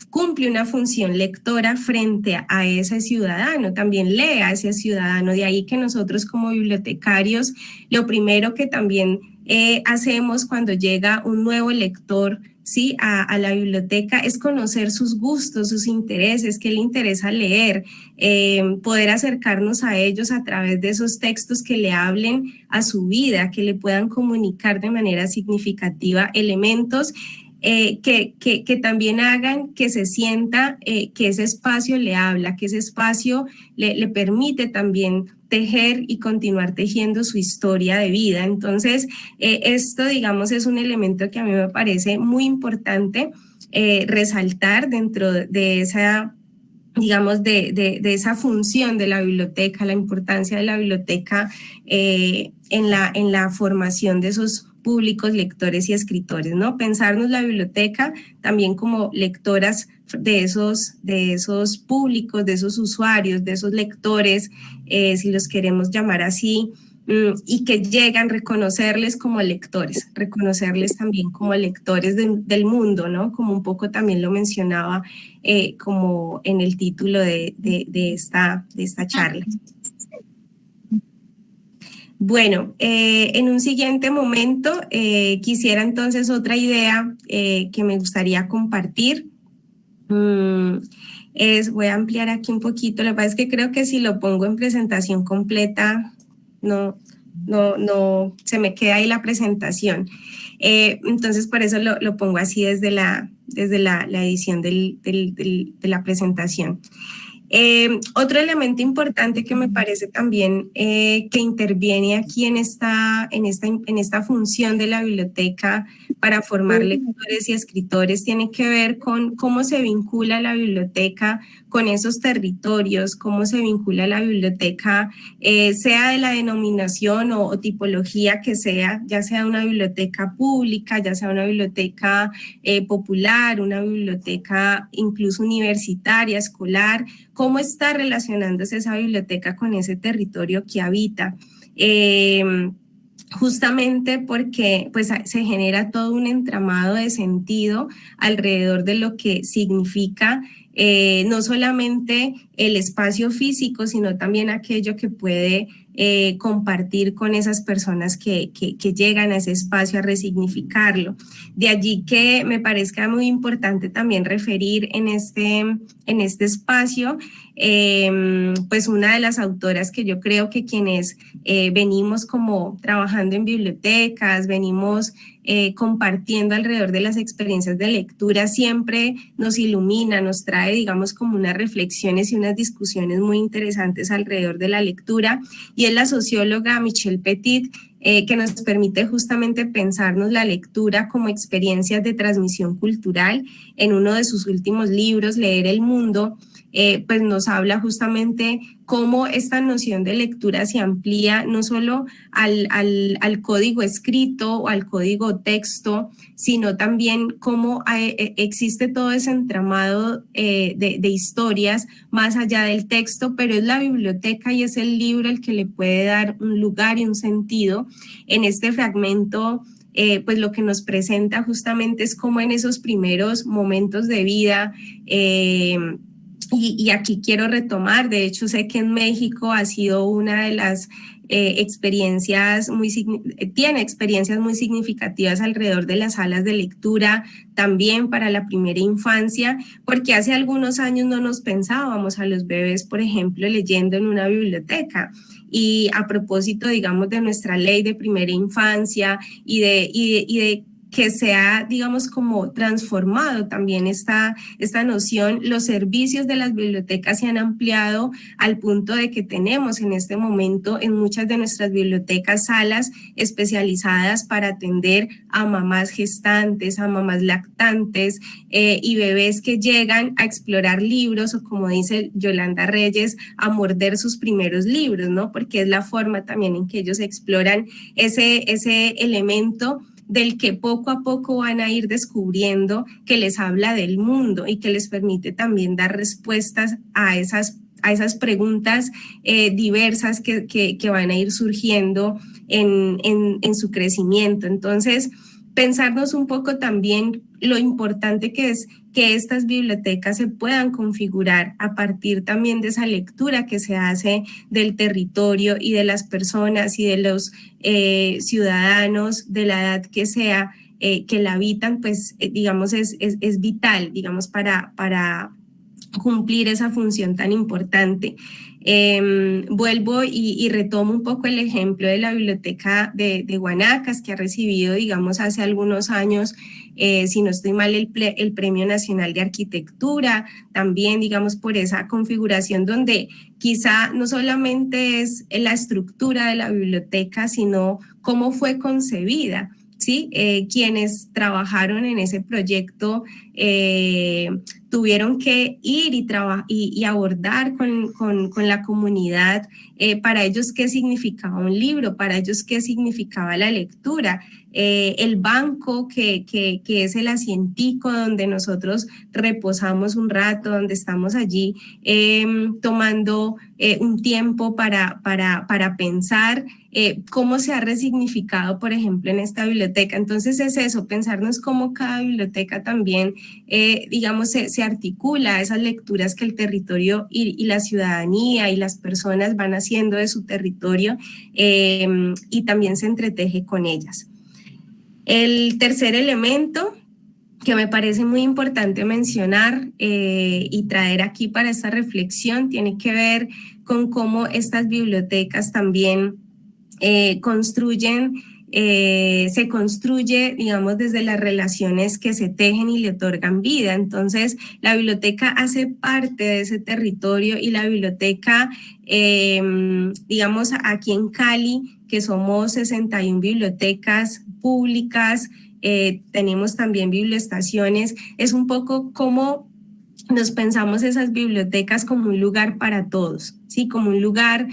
S4: cumple una función lectora frente a ese ciudadano, también lee a ese ciudadano. De ahí que nosotros como bibliotecarios, lo primero que también hacemos cuando llega un nuevo lector, ¿sí?, a la biblioteca es conocer sus gustos, sus intereses, qué le interesa leer, poder acercarnos a ellos a través de esos textos que le hablen a su vida, que le puedan comunicar de manera significativa elementos que también hagan que se sienta que ese espacio le habla, que ese espacio le permite también tejer y continuar tejiendo su historia de vida. Entonces, esto, digamos, es un elemento que a mí me parece muy importante resaltar dentro de esa, digamos, de esa función de la biblioteca, la importancia de la biblioteca en la formación de esos públicos, lectores y escritores, ¿no? Pensarnos la biblioteca también como lectoras de esos públicos, de esos usuarios, de esos lectores, si los queremos llamar así, y que llegan a reconocerles como lectores, reconocerles también como lectores del mundo, ¿no? Como un poco también lo mencionaba como en el título de esta charla. Bueno, en un siguiente momento quisiera entonces otra idea que me gustaría compartir. Voy a ampliar aquí un poquito. Lo que pasa es que creo que si lo pongo en presentación completa, no se me queda ahí la presentación. Entonces, por eso lo pongo así desde la edición de la presentación. Otro elemento importante que me parece también que interviene aquí en esta función de la biblioteca para formar lectores y escritores tiene que ver con cómo se vincula la biblioteca con esos territorios, cómo se vincula la biblioteca, sea de la denominación o tipología que sea, ya sea una biblioteca pública, ya sea una biblioteca popular, una biblioteca incluso universitaria, escolar, cómo está relacionándose esa biblioteca con ese territorio que habita. Justamente porque pues, se genera todo un entramado de sentido alrededor de lo que significa no solamente el espacio físico, sino también aquello que puede compartir con esas personas que llegan a ese espacio a resignificarlo. De allí que me parezca muy importante también referir en este espacio, pues una de las autoras que yo creo que quienes venimos como trabajando en bibliotecas, venimos compartiendo alrededor de las experiencias de lectura, siempre nos ilumina, nos trae, digamos, como unas reflexiones y unas discusiones muy interesantes alrededor de la lectura, y es la socióloga Michelle Petit, que nos permite justamente pensarnos la lectura como experiencias de transmisión cultural. En uno de sus últimos libros, Leer el Mundo, pues nos habla justamente cómo esta noción de lectura se amplía no solo al código escrito o al código texto, sino también cómo existe todo ese entramado de historias más allá del texto, pero es la biblioteca y es el libro el que le puede dar un lugar y un sentido. En este fragmento, pues lo que nos presenta justamente es cómo en esos primeros momentos de vida, y aquí quiero retomar, de hecho sé que en México ha sido una de las tiene experiencias muy significativas alrededor de las salas de lectura, también para la primera infancia, porque hace algunos años no nos pensábamos a los bebés, por ejemplo, leyendo en una biblioteca. Y a propósito, digamos, de nuestra ley de primera infancia y de que se ha, digamos, como transformado también esta noción, los servicios de las bibliotecas se han ampliado al punto de que tenemos en este momento en muchas de nuestras bibliotecas salas especializadas para atender a mamás gestantes, a mamás lactantes y bebés que llegan a explorar libros o, como dice Yolanda Reyes, a morder sus primeros libros, ¿no? Porque es la forma también en que ellos exploran ese elemento del que poco a poco van a ir descubriendo, que les habla del mundo y que les permite también dar respuestas a esas preguntas diversas que van a ir surgiendo en su crecimiento. Entonces, pensarnos un poco también lo importante que es que estas bibliotecas se puedan configurar a partir también de esa lectura que se hace del territorio y de las personas y de los ciudadanos de la edad que sea, que la habitan, pues digamos es vital, digamos, para cumplir esa función tan importante. Vuelvo y retomo un poco el ejemplo de la biblioteca de Guanacas, que ha recibido, digamos, hace algunos años, si no estoy mal, el Premio Nacional de Arquitectura, también, digamos, por esa configuración donde quizá no solamente es la estructura de la biblioteca, sino cómo fue concebida, ¿sí? Quienes trabajaron en ese proyecto tuvieron que ir y abordar con la comunidad para ellos qué significaba un libro, para ellos qué significaba la lectura, el banco que es el asientico donde nosotros reposamos un rato, donde estamos allí tomando un tiempo para pensar cómo se ha resignificado, por ejemplo, en esta biblioteca. Entonces es eso, pensarnos cómo cada biblioteca también, digamos, se articula a esas lecturas que el territorio y la ciudadanía y las personas van haciendo de su territorio y también se entreteje con ellas. El tercer elemento que me parece muy importante mencionar y traer aquí para esta reflexión tiene que ver con cómo estas bibliotecas también construyen se construye, digamos, desde las relaciones que se tejen y le otorgan vida. Entonces, la biblioteca hace parte de ese territorio y la biblioteca, digamos, aquí en Cali, que somos 61 bibliotecas públicas, tenemos también biblioestaciones, es un poco como nos pensamos esas bibliotecas como un lugar para todos, ¿sí? Como un lugar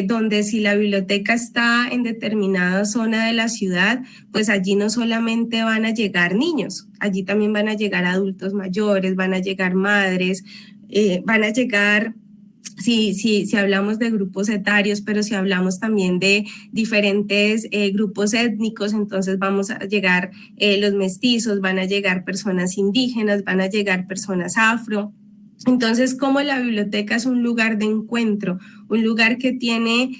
S4: donde si la biblioteca está en determinada zona de la ciudad, pues allí no solamente van a llegar niños, allí también van a llegar adultos mayores, van a llegar madres, van a llegar... Si hablamos de grupos etarios, pero si hablamos también de diferentes grupos étnicos, entonces vamos a llegar los mestizos, van a llegar personas indígenas, van a llegar personas afro. Entonces, como la biblioteca es un lugar de encuentro, un lugar que tiene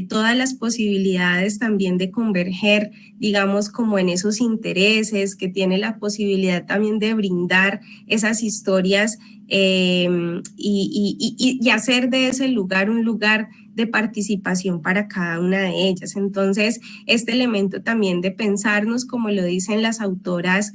S4: todas las posibilidades también de converger, digamos, como en esos intereses, que tiene la posibilidad también de brindar esas historias y hacer de ese lugar un lugar de participación para cada una de ellas. Entonces, este elemento también de pensarnos, como lo dicen las autoras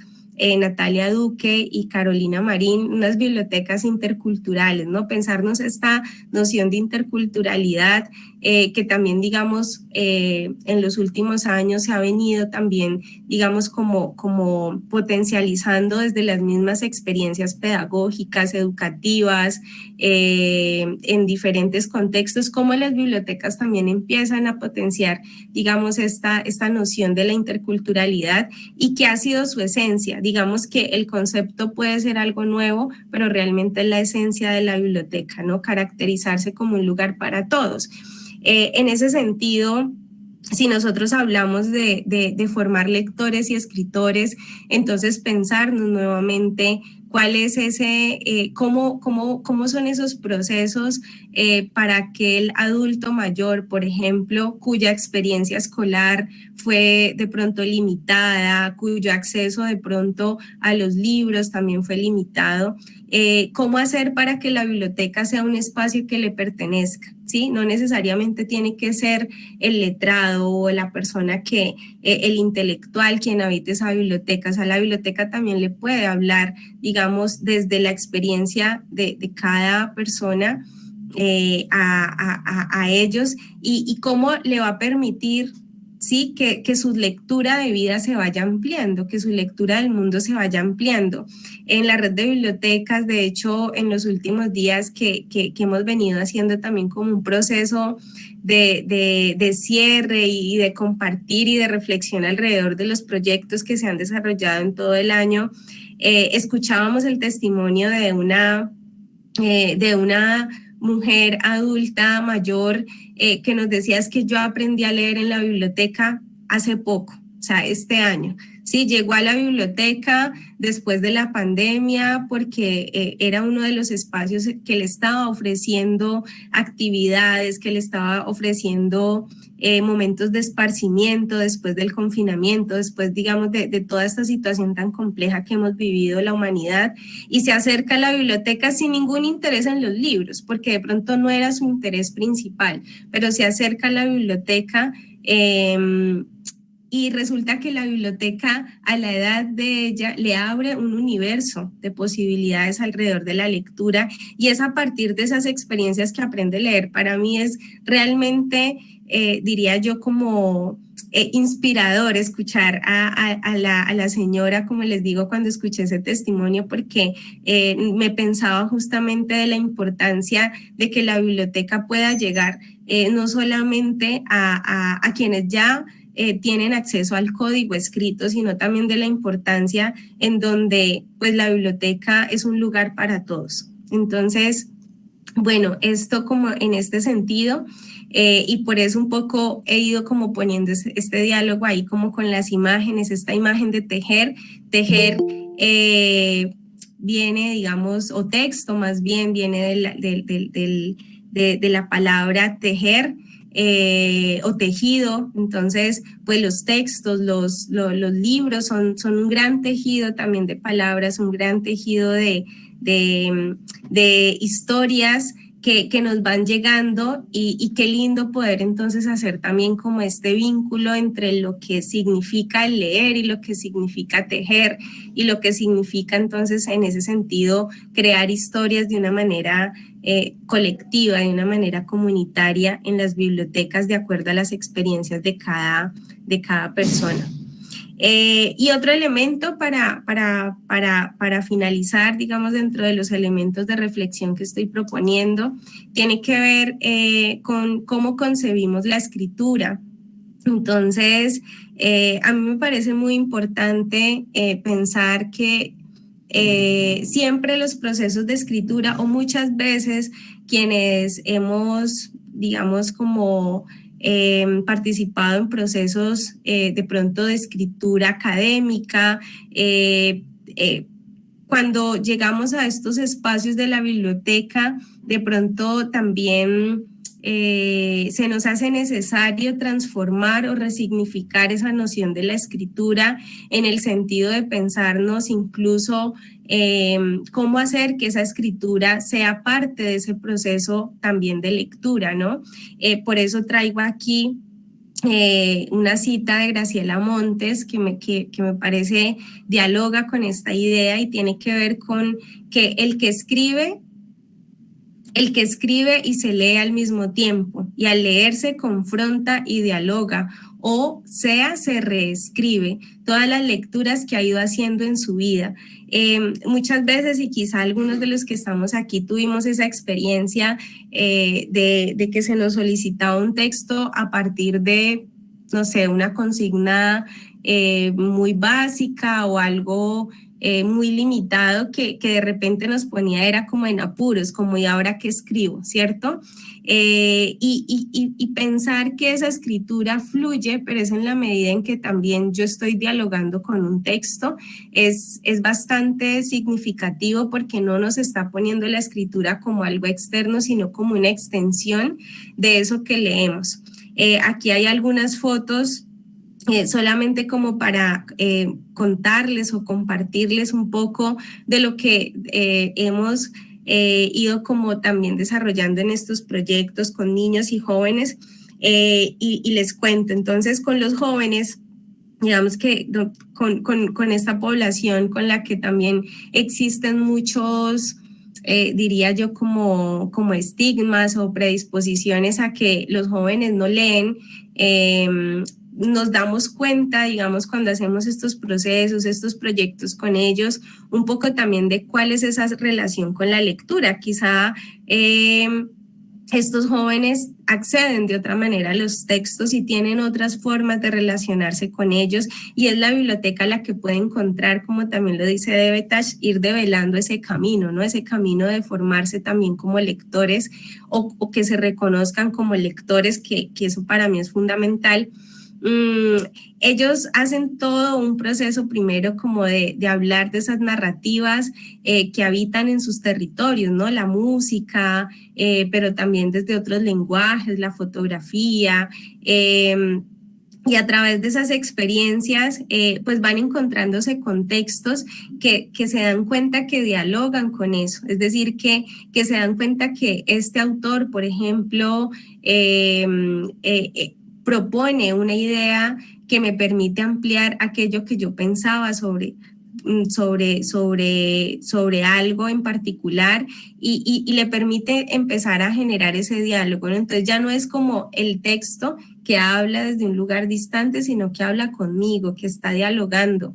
S4: Natalia Duque y Carolina Marín, unas bibliotecas interculturales, ¿no? Pensarnos esta noción de interculturalidad que también, digamos, en los últimos años se ha venido también, digamos, como potencializando desde las mismas experiencias pedagógicas, educativas, en diferentes contextos, como las bibliotecas también empiezan a potenciar, digamos, esta noción de la interculturalidad y que ha sido su esencia. Digamos que el concepto puede ser algo nuevo, pero realmente es la esencia de la biblioteca, ¿no? Caracterizarse como un lugar para todos. En ese sentido, si nosotros hablamos de formar lectores y escritores, entonces pensarnos nuevamente cuál es ese, cómo son esos procesos para aquel adulto mayor, por ejemplo, cuya experiencia escolar fue de pronto limitada, cuyo acceso de pronto a los libros también fue limitado. ¿Cómo hacer para que la biblioteca sea un espacio que le pertenezca? ¿Sí? No necesariamente tiene que ser el letrado o la persona que, el intelectual quien habite esa biblioteca. O sea, la biblioteca también le puede hablar, digamos, desde la experiencia de cada persona a ellos y cómo le va a permitir, sí, que su lectura de vida se vaya ampliando, que su lectura del mundo se vaya ampliando. En la red de bibliotecas, de hecho, en los últimos días que hemos venido haciendo también como un proceso de cierre y de compartir y de reflexión alrededor de los proyectos que se han desarrollado en todo el año, escuchábamos el testimonio de una mujer adulta mayor que nos decía es que yo aprendí a leer en la biblioteca hace poco, o sea, este año. Sí, llegó a la biblioteca después de la pandemia porque era uno de los espacios que le estaba ofreciendo actividades, que le estaba ofreciendo momentos de esparcimiento después del confinamiento, después, digamos, de toda esta situación tan compleja que hemos vivido la humanidad, y se acerca a la biblioteca sin ningún interés en los libros, porque de pronto no era su interés principal, pero se acerca a la biblioteca y resulta que la biblioteca a la edad de ella le abre un universo de posibilidades alrededor de la lectura y es a partir de esas experiencias que aprende a leer. Para mí es realmente, diría yo, como inspirador escuchar a la señora, como les digo, cuando escuché ese testimonio, porque me pensaba justamente de la importancia de que la biblioteca pueda llegar no solamente a quienes ya tienen acceso al código escrito, sino también de la importancia en donde pues la biblioteca es un lugar para todos. Entonces, bueno, esto como en este sentido, y por eso un poco he ido como poniendo este diálogo ahí como con las imágenes, esta imagen de tejer viene, digamos, o texto más bien, viene de la palabra tejer, o tejido. Entonces pues los textos, los libros son un gran tejido también de palabras, un gran tejido de historias que nos van llegando y qué lindo poder entonces hacer también como este vínculo entre lo que significa el leer y lo que significa tejer y lo que significa entonces en ese sentido crear historias de una manera colectiva, de una manera comunitaria en las bibliotecas de acuerdo a las experiencias de cada persona. Y otro elemento para finalizar, digamos, dentro de los elementos de reflexión que estoy proponiendo, tiene que ver con cómo concebimos la escritura. Entonces, a mí me parece muy importante pensar que siempre los procesos de escritura o muchas veces quienes hemos, digamos, como participado en procesos de pronto de escritura académica, cuando llegamos a estos espacios de la biblioteca, de pronto también se nos hace necesario transformar o resignificar esa noción de la escritura en el sentido de pensarnos incluso cómo hacer que esa escritura sea parte de ese proceso también de lectura, ¿no? Por eso traigo aquí una cita de Graciela Montes que me parece dialoga con esta idea y tiene que ver con que el que escribe y se lee al mismo tiempo, y al leer se confronta y dialoga, o sea, se reescribe todas las lecturas que ha ido haciendo en su vida. Muchas veces, y quizá algunos de los que estamos aquí tuvimos esa experiencia de que se nos solicitaba un texto a partir de, no sé, una consigna muy básica o algo muy limitado que de repente nos ponía, era como en apuros, como ¿y ahora qué escribo? ¿Cierto? Y pensar que esa escritura fluye, pero es en la medida en que también yo estoy dialogando con un texto, es bastante significativo porque no nos está poniendo la escritura como algo externo, sino como una extensión de eso que leemos. Aquí hay algunas fotos solamente como para contarles o compartirles un poco de lo que hemos ido como también desarrollando en estos proyectos con niños y jóvenes y les cuento. Entonces, con los jóvenes, digamos que con esta población con la que también existen muchos, diría yo, como estigmas o predisposiciones a que los jóvenes no leen, nos damos cuenta, digamos, cuando hacemos estos procesos, estos proyectos con ellos, un poco también de cuál es esa relación con la lectura. Quizá estos jóvenes acceden de otra manera a los textos y tienen otras formas de relacionarse con ellos, y es la biblioteca la que puede encontrar, como también lo dice Devetash, ir develando ese camino, ¿no? Ese camino de formarse también como lectores o que se reconozcan como lectores, que eso para mí es fundamental. Ellos hacen todo un proceso primero como de hablar de esas narrativas que habitan en sus territorios, ¿no? La música, pero también desde otros lenguajes, la fotografía, y a través de esas experiencias pues van encontrándose contextos que se dan cuenta que dialogan con eso, es decir, que se dan cuenta que este autor, por ejemplo, propone una idea que me permite ampliar aquello que yo pensaba sobre algo en particular y le permite empezar a generar ese diálogo, ¿no? Entonces ya no es como el texto que habla desde un lugar distante, sino que habla conmigo, que está dialogando.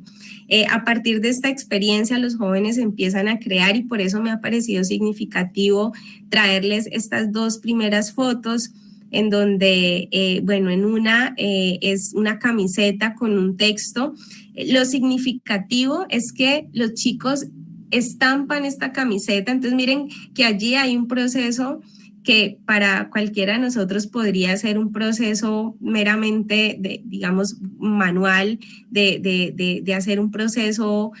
S4: A partir de esta experiencia los jóvenes empiezan a crear, y por eso me ha parecido significativo traerles estas dos primeras fotos, en donde, bueno, en una es una camiseta con un texto. Lo significativo es que los chicos estampan esta camiseta, entonces miren que allí hay un proceso que para cualquiera de nosotros podría ser un proceso meramente, digamos, manual, de hacer un proceso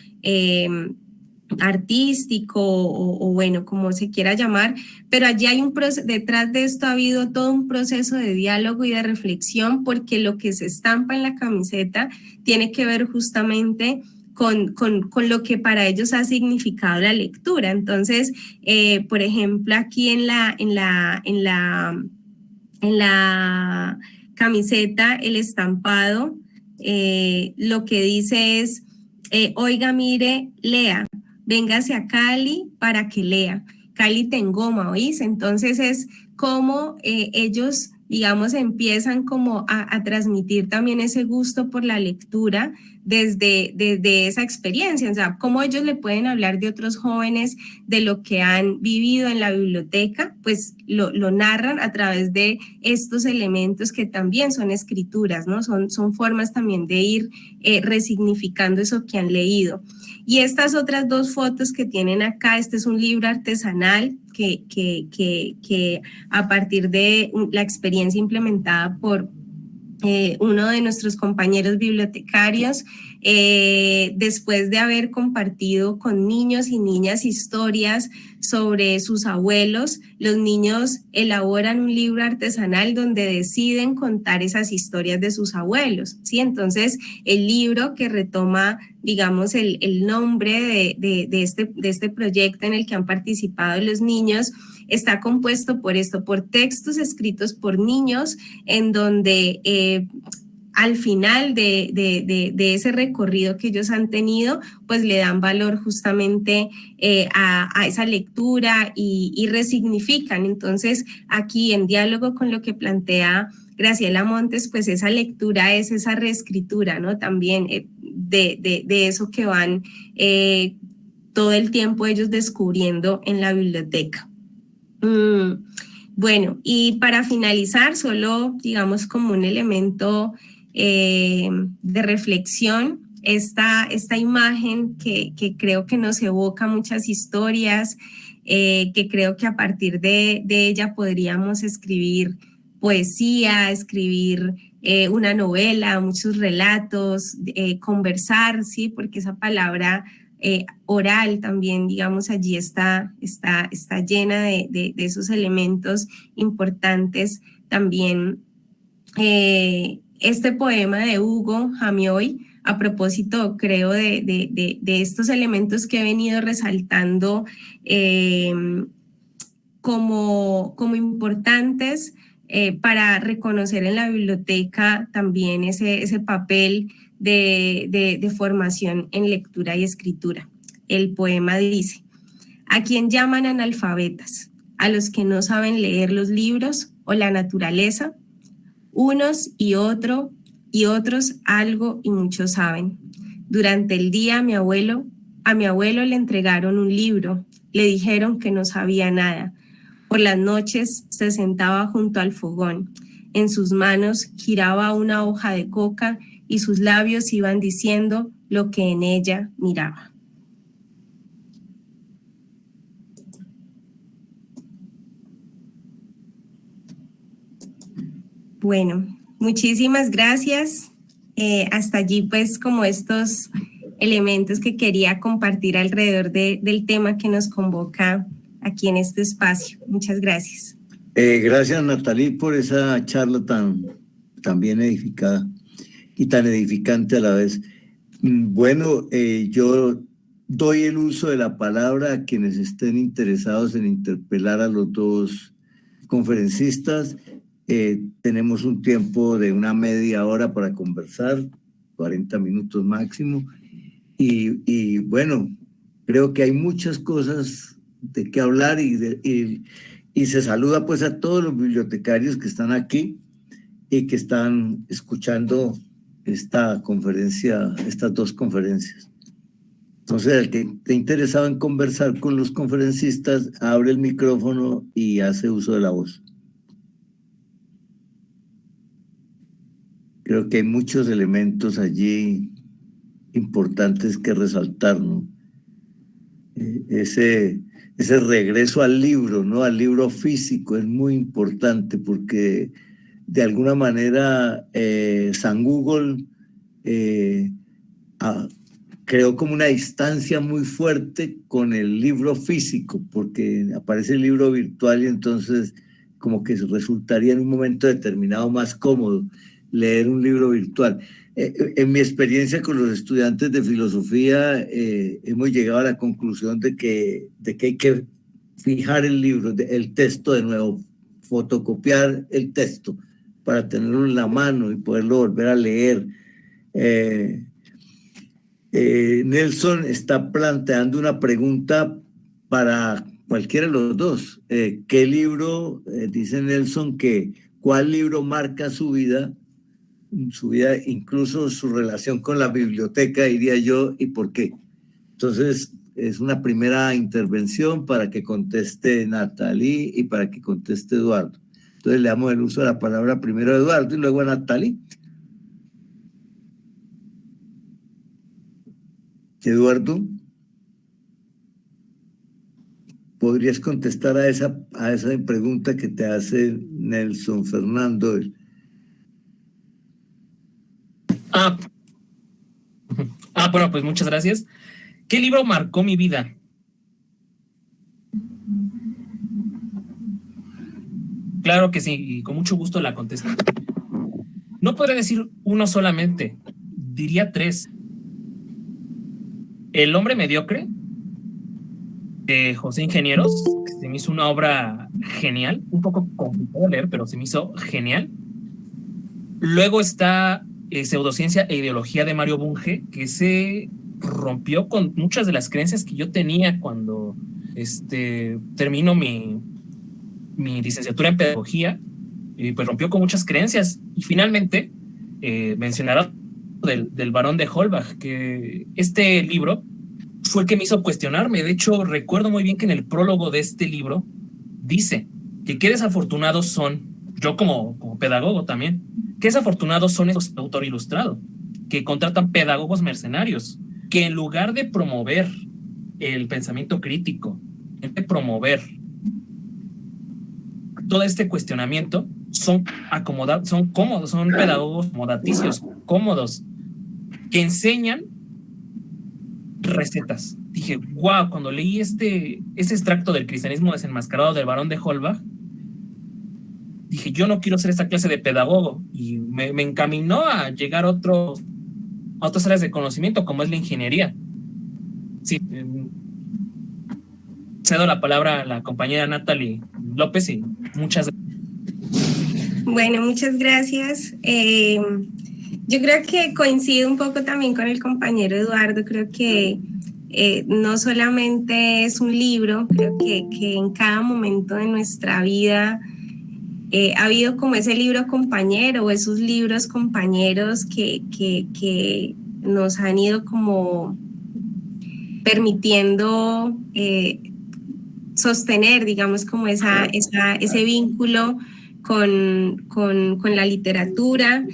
S4: artístico o bueno, como se quiera llamar, pero allí hay un proceso, detrás de esto ha habido todo un proceso de diálogo y de reflexión, porque lo que se estampa en la camiseta tiene que ver justamente con lo que para ellos ha significado la lectura. Entonces, por ejemplo, aquí en la camiseta, el estampado, lo que dice es, oiga, mire, lea, véngase a Cali para que lea. Cali te engoma, ¿oís? Entonces es como ellos, digamos, empiezan como a transmitir también ese gusto por la lectura desde esa experiencia, o sea, cómo ellos le pueden hablar de otros jóvenes, de lo que han vivido en la biblioteca, pues lo narran a través de estos elementos que también son escrituras, ¿no? Son formas también de ir resignificando eso que han leído. Y estas otras dos fotos que tienen acá, este es un libro artesanal que a partir de la experiencia implementada por uno de nuestros compañeros bibliotecarios, después de haber compartido con niños y niñas historias sobre sus abuelos, los niños elaboran un libro artesanal donde deciden contar esas historias de sus abuelos, ¿sí? Entonces, el libro que retoma, digamos, el nombre de este proyecto en el que han participado los niños, está compuesto por textos escritos por niños, en donde al final de ese recorrido que ellos han tenido, pues le dan valor justamente a esa lectura y resignifican. Entonces, aquí en diálogo con lo que plantea Graciela Montes, pues esa lectura es esa reescritura, ¿no? También de eso que van todo el tiempo ellos descubriendo en la biblioteca. Bueno, y para finalizar, solo digamos como un elemento de reflexión, esta imagen que creo que nos evoca muchas historias, que creo que a partir de ella podríamos escribir poesía, escribir una novela, muchos relatos, conversar, ¿sí? Porque esa palabra oral también, digamos, allí está llena de esos elementos importantes. También este poema de Hugo Jamioy, a propósito, creo, de estos elementos que he venido resaltando como importantes para reconocer en la biblioteca también ese papel de formación en lectura y escritura. El poema dice: ¿a quién llaman analfabetas? ¿A los que no saben leer los libros o la naturaleza? Unos y otros algo y muchos saben. Durante el día a mi abuelo le entregaron un libro, le dijeron que no sabía nada. Por las noches se sentaba junto al fogón. En sus manos giraba una hoja de coca y sus labios iban diciendo lo que en ella miraba. Bueno, muchísimas gracias. Hasta allí, pues, como estos elementos que quería compartir alrededor del tema que nos convoca aquí en este espacio. Muchas gracias.
S2: Gracias, Natalie, por esa charla tan bien edificada y tan edificante a la vez. Bueno, yo doy el uso de la palabra a quienes estén interesados en interpelar a los dos conferencistas. Tenemos un tiempo de una media hora para conversar, 40 minutos máximo. Y bueno, creo que hay muchas cosas de qué hablar y se saluda pues a todos los bibliotecarios que están aquí y que están escuchando esta conferencia, estas dos conferencias. Entonces, el que esté interesado en conversar con los conferencistas, abre el micrófono y hace uso de la voz. Creo que hay muchos elementos allí importantes que resaltar, ¿no? Ese regreso al libro, ¿no? Al libro físico es muy importante porque de alguna manera San Google creó como una distancia muy fuerte con el libro físico, porque aparece el libro virtual y entonces como que resultaría en un momento determinado más cómodo. leer un libro virtual. En mi experiencia con los estudiantes de filosofía, hemos llegado a la conclusión de que hay que fijar el libro, el texto de nuevo, fotocopiar el texto para tenerlo en la mano y poderlo volver a leer. Nelson está planteando una pregunta para cualquiera de los dos. ¿Qué libro, dice Nelson, cuál libro marca su vida, incluso su relación con la biblioteca, diría yo, y por qué? Entonces, es una primera intervención para que conteste Natalie y para que conteste Eduardo. Entonces, le damos el uso de la palabra primero a Eduardo y luego a Natalie. Eduardo, ¿podrías contestar a esa pregunta que te hace Nelson Fernando?
S3: Bueno, pues muchas gracias. ¿Qué libro marcó mi vida? Claro que sí, y con mucho gusto la contesto. No podré decir uno solamente, diría 3. El hombre mediocre, de José Ingenieros, que se me hizo una obra genial, un poco complicado de leer, pero se me hizo genial. Luego está Pseudociencia e Ideología de Mario Bunge, que se rompió con muchas de las creencias que yo tenía cuando termino mi licenciatura en Pedagogía, pues rompió con muchas creencias. Y finalmente, mencionará del Barón de Holbach, que este libro fue el que me hizo cuestionarme. De hecho, recuerdo muy bien que en el prólogo de este libro dice que qué desafortunados son, yo como pedagogo también, qué desafortunados son esos autor ilustrado, que contratan pedagogos mercenarios, que en lugar de promover el pensamiento crítico, de promover todo este cuestionamiento, son cómodos, son pedagogos acomodaticios, cómodos, que enseñan recetas. Dije, wow, cuando leí ese extracto del cristianismo desenmascarado del Barón de Holbach, dije, yo no quiero ser esta clase de pedagogo, y me encaminó a llegar a otras áreas de conocimiento, como es la ingeniería. Sí, cedo la palabra a la compañera Natalie López y muchas gracias.
S4: Bueno, muchas gracias. Yo creo que coincido un poco también con el compañero Eduardo. Creo que no solamente es un libro, creo que en cada momento de nuestra vida ha habido como ese libro compañero o esos libros compañeros que nos han ido como permitiendo sostener, digamos, como ese vínculo con la literatura.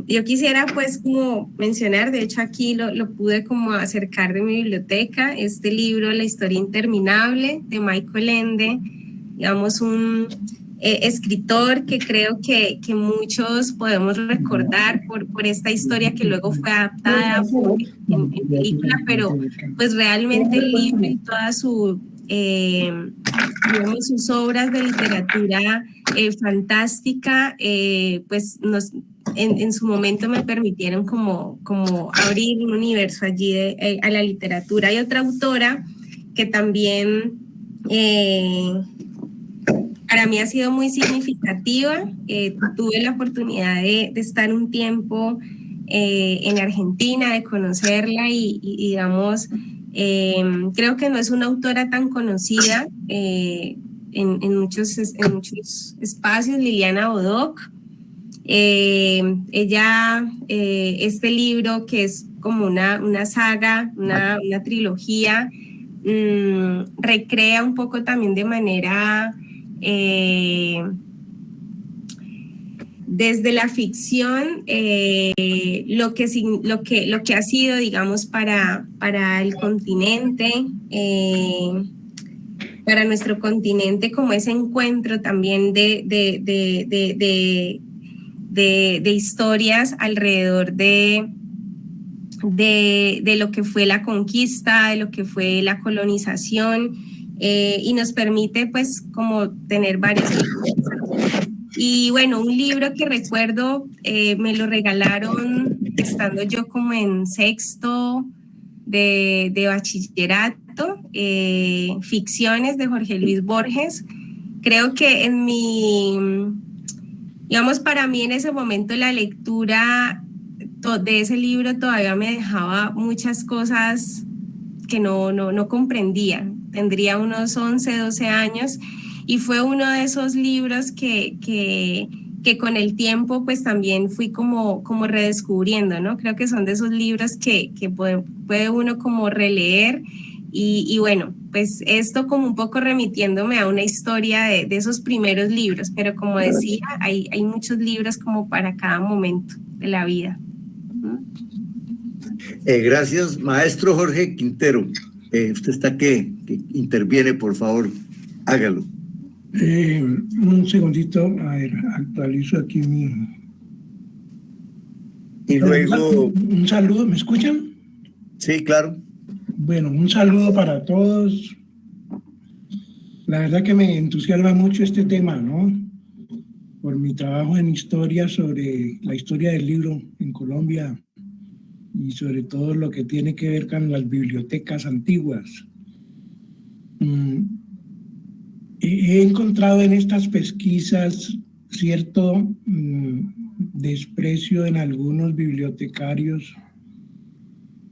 S4: Yo quisiera pues como mencionar, de hecho aquí lo pude como acercar de mi biblioteca, este libro La historia interminable de Michael Ende, digamos un escritor que creo que muchos podemos recordar por esta historia que luego fue adaptada en película, pero pues realmente el libro y toda digamos, sus obras de literatura fantástica, pues en su momento me permitieron como abrir un universo allí a la literatura. Hay otra autora que también para mí ha sido muy significativa. Tuve la oportunidad de estar un tiempo en Argentina, de conocerla y digamos, creo que no es una autora tan conocida en muchos espacios, Liliana Bodoc. Ella, este libro que es como una saga, una trilogía, recrea un poco también de manera desde la ficción lo que ha sido, digamos, para el continente, para nuestro continente, como ese encuentro también de historias alrededor de lo que fue la conquista, de lo que fue la colonización, y nos permite pues como tener varios Y bueno, un libro que recuerdo, me lo regalaron estando yo como en sexto de bachillerato, Ficciones de Jorge Luis Borges. Creo que digamos, para mí en ese momento la lectura de ese libro todavía me dejaba muchas cosas que no comprendía. Tendría unos 11, 12 años y fue uno de esos libros que con el tiempo pues también fui como redescubriendo, ¿no? Creo que son de esos libros que puede uno como releer y bueno, pues esto como un poco remitiéndome a una historia de esos primeros libros, pero como decía, hay muchos libros como para cada momento de la vida.
S2: Gracias, maestro Jorge Quintero. Usted está que interviene, por favor, hágalo.
S5: Un segundito, a ver, actualizo aquí mi...
S2: Y luego...
S5: Un saludo, ¿me escuchan?
S2: Sí, claro.
S5: Bueno, un saludo para todos. La verdad que me entusiasma mucho este tema, ¿no? Por mi trabajo en historia sobre la historia del libro en Colombia y sobre todo lo que tiene que ver con las bibliotecas antiguas. He encontrado en estas pesquisas cierto desprecio en algunos bibliotecarios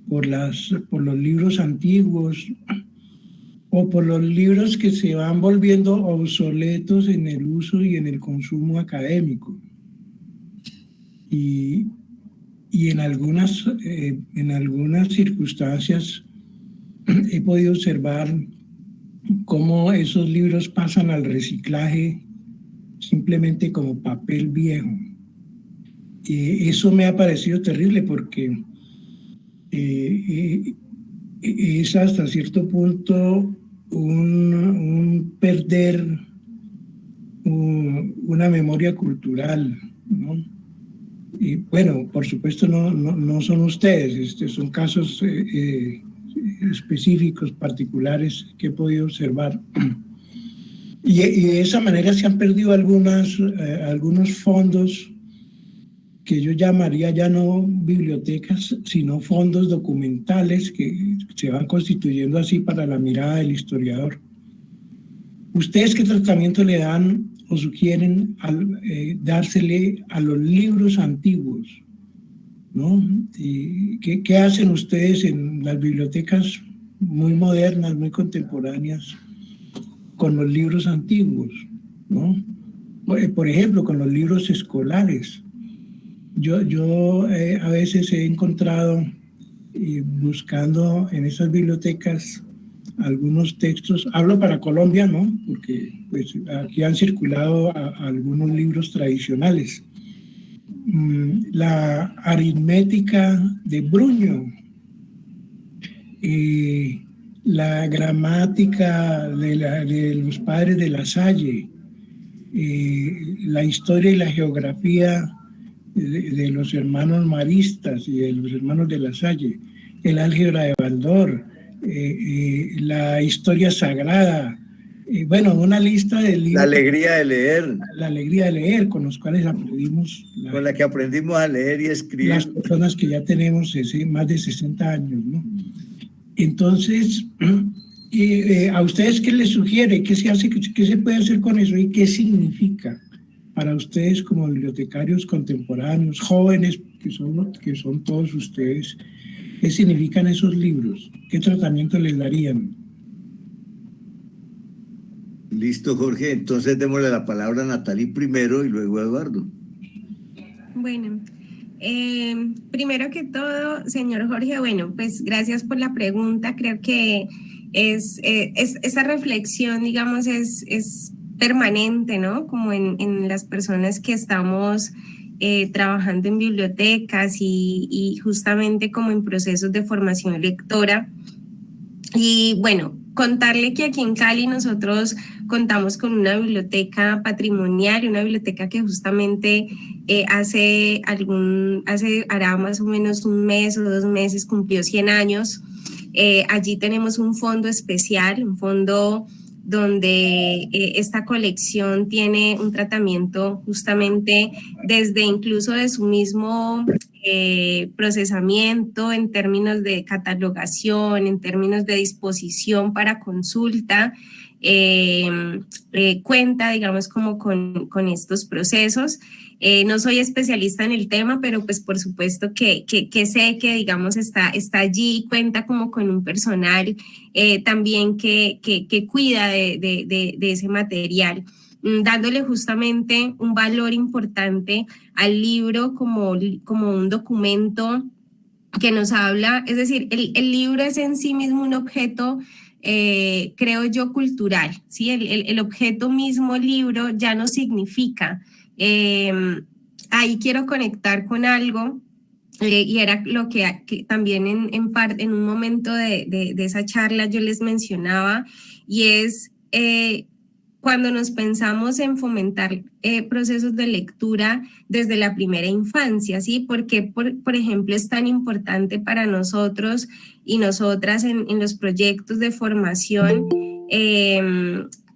S5: por los libros antiguos o por los libros que se van volviendo obsoletos en el uso y en el consumo académico. Y en algunas circunstancias he podido observar cómo esos libros pasan al reciclaje simplemente como papel viejo. Eso me ha parecido terrible porque es hasta cierto punto un perder una memoria cultural, ¿no? Y bueno, por supuesto no son ustedes, son casos específicos, particulares que he podido observar. Y de esa manera se han perdido algunos fondos que yo llamaría ya no bibliotecas, sino fondos documentales que se van constituyendo así para la mirada del historiador. ¿Ustedes qué tratamiento le dan o sugieren dársele a los libros antiguos, ¿no? ¿Y qué hacen ustedes en las bibliotecas muy modernas, muy contemporáneas, con los libros antiguos, ¿no? Por ejemplo, con los libros escolares. Yo a veces he encontrado, buscando en esas bibliotecas, algunos textos, hablo para Colombia, ¿no? Porque pues, aquí han circulado algunos libros tradicionales. La aritmética de Bruño, la gramática de los padres de La Salle, la historia y la geografía de los hermanos maristas y de los hermanos de La Salle, el álgebra de Baldor, la historia sagrada, bueno, una lista de libros.
S2: La alegría de leer.
S5: La alegría de leer, con los cuales aprendimos.
S2: Con la que aprendimos a leer y escribir.
S5: Las personas que ya tenemos más de 60 años, ¿no? Entonces, ¿a ustedes qué les sugiere? ¿Qué se hace? ¿Qué se puede hacer con eso? ¿Y qué significa para ustedes como bibliotecarios contemporáneos, jóvenes, que son todos ustedes? ¿Qué significan esos libros? ¿Qué tratamiento les darían?
S2: Listo, Jorge. Entonces démosle la palabra a Natalie primero y luego a Eduardo.
S4: Bueno, primero que todo, señor Jorge, bueno, pues gracias por la pregunta. Creo que esa reflexión, digamos, es permanente, ¿no? Como en las personas que estamos trabajando en bibliotecas y justamente como en procesos de formación lectora. Y bueno, contarle que aquí en Cali nosotros contamos con una biblioteca patrimonial, una biblioteca que justamente hará más o menos un mes o 2 meses cumplió 100 años. Allí tenemos un fondo especial, un fondo donde esta colección tiene un tratamiento justamente desde incluso de su mismo procesamiento en términos de catalogación, en términos de disposición para consulta, cuenta, digamos, como con estos procesos. No soy especialista en el tema, pero pues por supuesto que sé que, digamos, está allí, cuenta como con un personal también que cuida de ese material, dándole justamente un valor importante al libro como un documento que nos habla, es decir, el libro es en sí mismo un objeto, creo yo, cultural, ¿sí? El objeto mismo libro ya no significa. Ahí quiero conectar con algo, y era lo que también en un momento de esa charla yo les mencionaba, y es cuando nos pensamos en fomentar procesos de lectura desde la primera infancia, ¿sí? Porque, por ejemplo, es tan importante para nosotros y nosotras en los proyectos de formación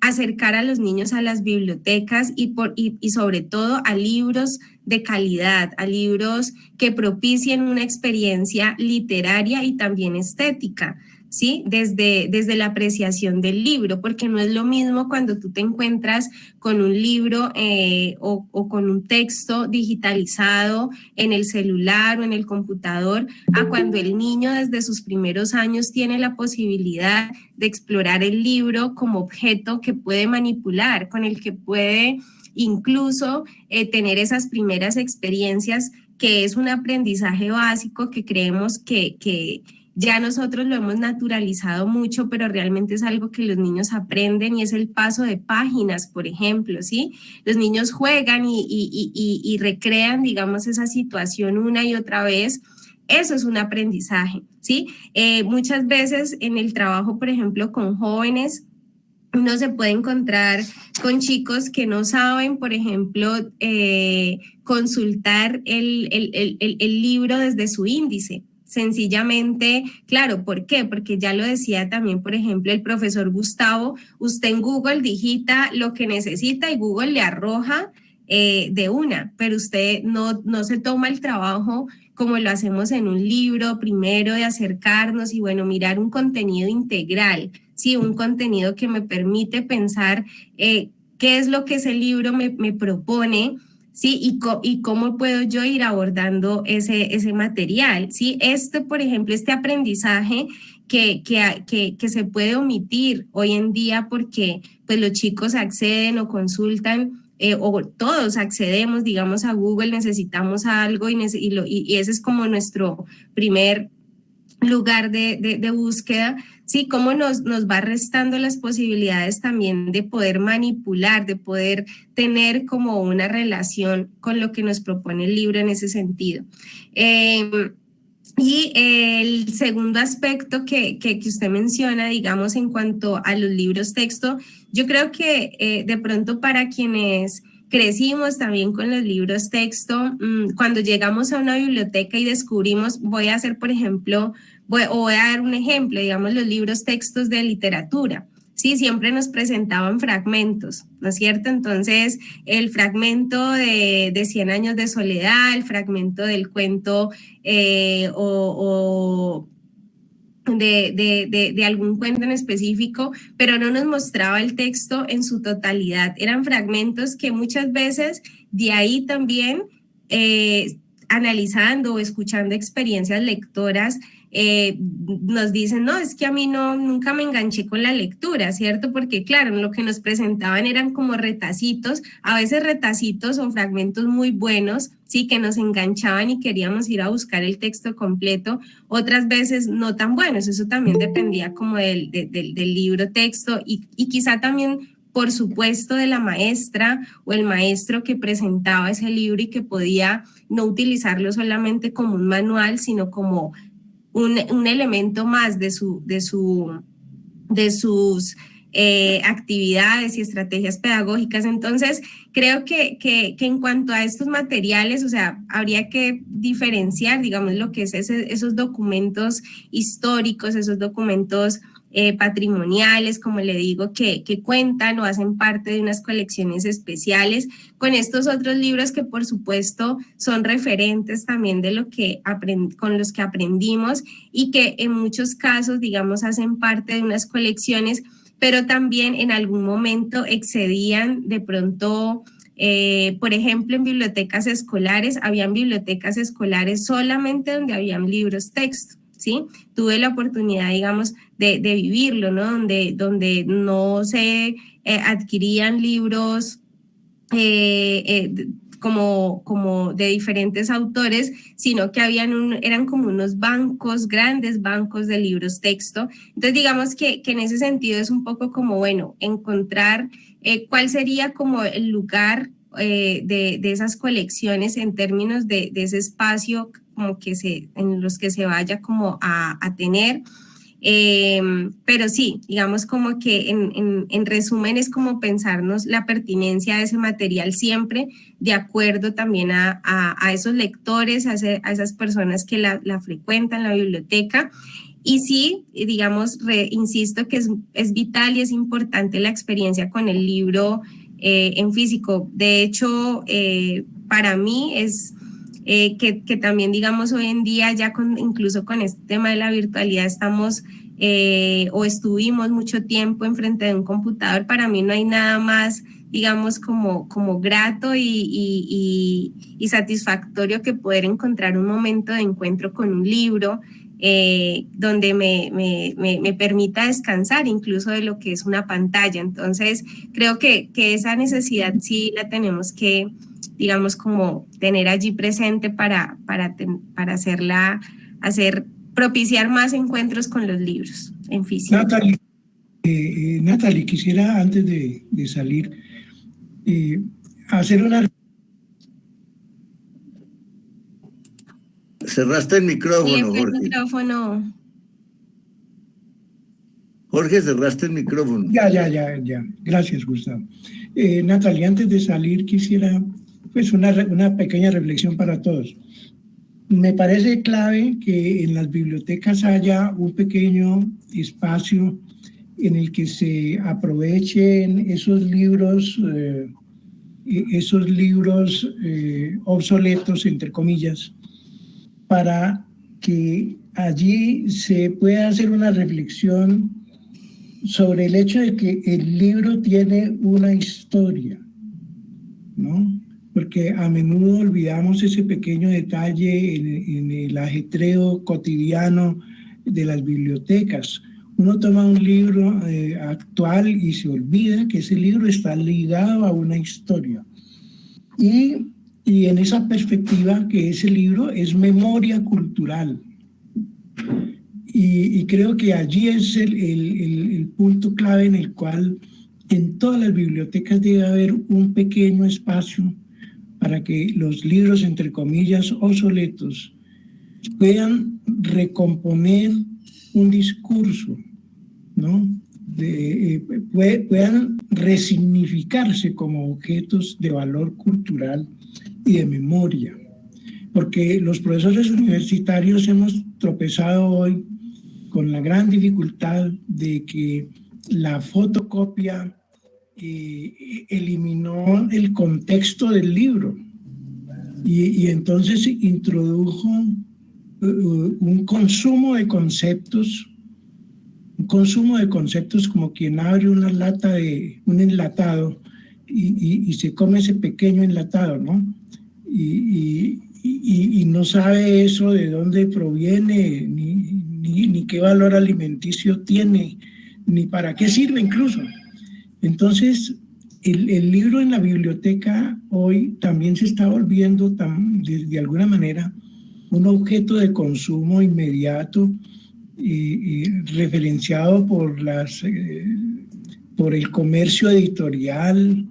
S4: acercar a los niños a las bibliotecas y sobre todo a libros de calidad, a libros que propicien una experiencia literaria y también estética, ¿sí? Desde la apreciación del libro, porque no es lo mismo cuando tú te encuentras con un libro o con un texto digitalizado en el celular o en el computador, a cuando el niño desde sus primeros años tiene la posibilidad de explorar el libro como objeto que puede manipular, con el que puede incluso tener esas primeras experiencias, que es un aprendizaje básico que creemos que ya nosotros lo hemos naturalizado mucho, pero realmente es algo que los niños aprenden, y es el paso de páginas, por ejemplo, ¿sí? Los niños juegan y recrean, digamos, esa situación una y otra vez. Eso es un aprendizaje, ¿sí? Muchas veces en el trabajo, por ejemplo, con jóvenes, uno se puede encontrar con chicos que no saben, por ejemplo, consultar el libro desde su índice. Sencillamente, claro, ¿por qué? Porque ya lo decía también, por ejemplo, el profesor Gustavo, usted en Google digita lo que necesita y Google le arroja de una, pero usted no se toma el trabajo como lo hacemos en un libro, primero de acercarnos y, bueno, mirar un contenido integral, ¿sí? Un contenido que me permite pensar qué es lo que ese libro me propone, ¿sí? Y cómo puedo yo ir abordando ese material, ¿sí? Por ejemplo, este aprendizaje que se puede omitir hoy en día porque pues, los chicos acceden o consultan, o todos accedemos, digamos, a Google, necesitamos algo y ese es como nuestro primer lugar de búsqueda, ¿sí? Cómo nos va restando las posibilidades también de poder manipular, de poder tener como una relación con lo que nos propone el libro en ese sentido. Y el segundo aspecto que usted menciona, digamos, en cuanto a los libros texto, yo creo que de pronto para quienes crecimos también con los libros texto, cuando llegamos a una biblioteca y descubrimos, voy a hacer, por ejemplo, voy a dar un ejemplo, digamos, los libros textos de literatura. Sí, siempre nos presentaban fragmentos, ¿no es cierto? Entonces, el fragmento de 100 años de soledad, el fragmento del cuento o de algún cuento en específico, pero no nos mostraba el texto en su totalidad. Eran fragmentos que muchas veces de ahí también, analizando o escuchando experiencias lectoras, nos dicen, no, es que a mí nunca me enganché con la lectura, ¿cierto? Porque claro, lo que nos presentaban eran como retacitos, a veces retacitos o fragmentos muy buenos, sí, que nos enganchaban y queríamos ir a buscar el texto completo, otras veces no tan buenos, eso también dependía como del libro texto y quizá también, por supuesto, de la maestra o el maestro que presentaba ese libro y que podía no utilizarlo solamente como un manual, sino como un elemento más de sus actividades y estrategias pedagógicas. Entonces, creo que en cuanto a estos materiales, o sea, habría que diferenciar, digamos, lo que es esos documentos históricos, esos documentos patrimoniales, como le digo, que cuentan o hacen parte de unas colecciones especiales, con estos otros libros que por supuesto son referentes también de lo que con los que aprendimos y que en muchos casos, digamos, hacen parte de unas colecciones, pero también en algún momento excedían de pronto. Por ejemplo, en bibliotecas escolares, habían bibliotecas escolares solamente donde habían libros texto, ¿sí? Tuve la oportunidad, digamos, de vivirlo, ¿no? Donde no se adquirían libros como de diferentes autores, sino que eran como unos bancos, grandes bancos de libros texto. Entonces, digamos que en ese sentido es un poco como, bueno, encontrar cuál sería como el lugar de esas colecciones en términos de ese espacio como en los que se vaya como a tener. Pero sí, digamos como que en resumen es como pensarnos la pertinencia de ese material siempre de acuerdo también a esos lectores, a esas personas que la frecuentan, la biblioteca. Y sí, digamos, insisto que es vital y es importante la experiencia con el libro en físico. De hecho, para mí es que también, digamos, hoy en día ya incluso con este tema de la virtualidad estamos o estuvimos mucho tiempo enfrente de un computador. Para mí no hay nada más, digamos, como grato y satisfactorio que poder encontrar un momento de encuentro con un libro donde me permita descansar incluso de lo que es una pantalla. Entonces, creo que esa necesidad sí la tenemos que, digamos, como tener allí presente para propiciar más encuentros con los libros en físico.
S5: Natalie, quisiera antes de salir hacer una...
S2: Cerraste el micrófono, Jorge.
S4: El micrófono.
S2: Jorge, cerraste el micrófono.
S5: Ya. Gracias, Gustavo. Natalia, antes de salir quisiera pues una pequeña reflexión para todos. Me parece clave que en las bibliotecas haya un pequeño espacio en el que se aprovechen esos libros obsoletos, entre comillas, para que allí se pueda hacer una reflexión sobre el hecho de que el libro tiene una historia, ¿no? Porque a menudo olvidamos ese pequeño detalle en el ajetreo cotidiano de las bibliotecas. Uno toma un libro actual y se olvida que ese libro está ligado a una historia. Y en esa perspectiva que ese libro es memoria cultural. Y creo que allí es el punto clave en el cual en todas las bibliotecas debe haber un pequeño espacio para que los libros, entre comillas, obsoletos, puedan recomponer un discurso, ¿no? Puedan resignificarse como objetos de valor cultural y de memoria. Porque los profesores universitarios hemos tropezado hoy con la gran dificultad de que la fotocopia eliminó el contexto del libro y entonces introdujo un consumo de conceptos como quien abre una lata de un enlatado y se come ese pequeño enlatado, ¿no? Y no sabe eso de dónde proviene, ni qué valor alimenticio tiene, ni para qué sirve incluso. Entonces, el libro en la biblioteca hoy también se está volviendo de alguna manera un objeto de consumo inmediato y referenciado por el comercio editorial,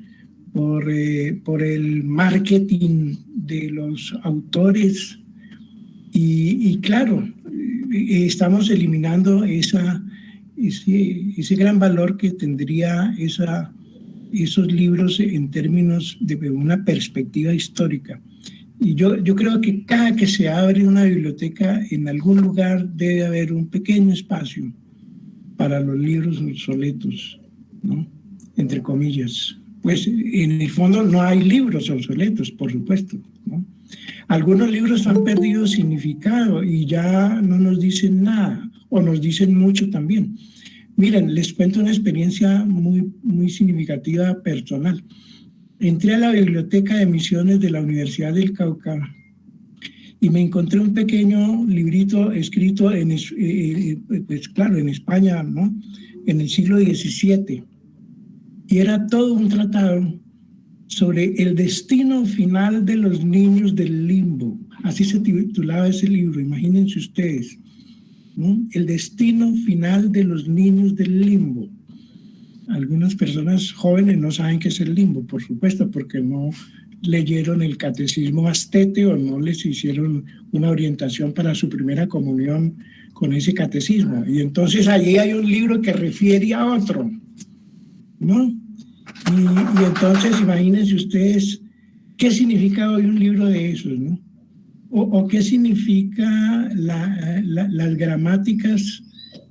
S5: por el marketing de los autores y claro, estamos eliminando ese gran valor que tendría esos libros en términos de una perspectiva histórica. Y yo creo que cada que se abre una biblioteca, en algún lugar debe haber un pequeño espacio para los libros obsoletos, ¿no? Entre comillas. Pues en el fondo no hay libros obsoletos, por supuesto, ¿no? Algunos libros han perdido significado y ya no nos dicen nada, o nos dicen mucho también. Miren, les cuento una experiencia muy significativa personal. Entré a la biblioteca de Misiones de la Universidad del Cauca y me encontré un pequeño librito escrito pues claro, en España, ¿no? En el siglo XVII. Y era todo un tratado sobre el destino final de los niños del limbo. Así se titulaba ese libro, imagínense ustedes, ¿no? El destino final de los niños del limbo. Algunas personas jóvenes no saben qué es el limbo, por supuesto, porque no leyeron el catecismo Astete o no les hicieron una orientación para su primera comunión con ese catecismo. Y entonces allí hay un libro que refiere a otro, ¿no? Y entonces imagínense ustedes qué significa hoy un libro de esos, ¿no? O qué significa las gramáticas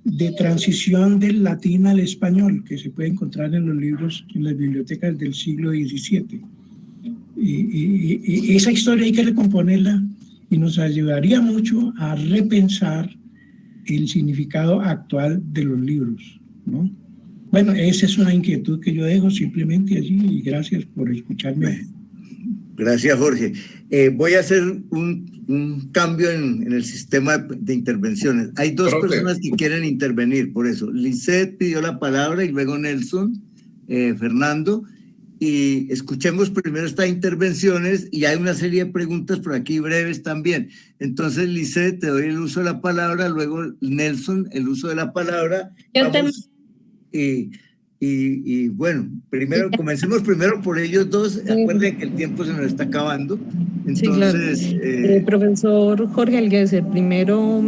S5: de transición del latín al español que se puede encontrar en los libros, en las bibliotecas del siglo XVII. Y esa historia hay que recomponerla y nos ayudaría mucho a repensar el significado actual de los libros, ¿no? Bueno, esa es una inquietud que yo dejo simplemente allí y gracias por escucharme.
S2: Gracias, Jorge. Voy a hacer un cambio en el sistema de intervenciones. Hay dos personas que quieren intervenir, por eso. Lisette pidió la palabra y luego Nelson, Fernando. Y escuchemos primero estas intervenciones y hay una serie de preguntas por aquí breves también. Entonces, Lisette, te doy el uso de la palabra, luego Nelson, el uso de la palabra. Vamos, y bueno, comencemos primero por ellos dos. Acuérdense que el tiempo se nos está acabando. Entonces,
S6: sí, claro. Profesor Jorge Algueser, primero,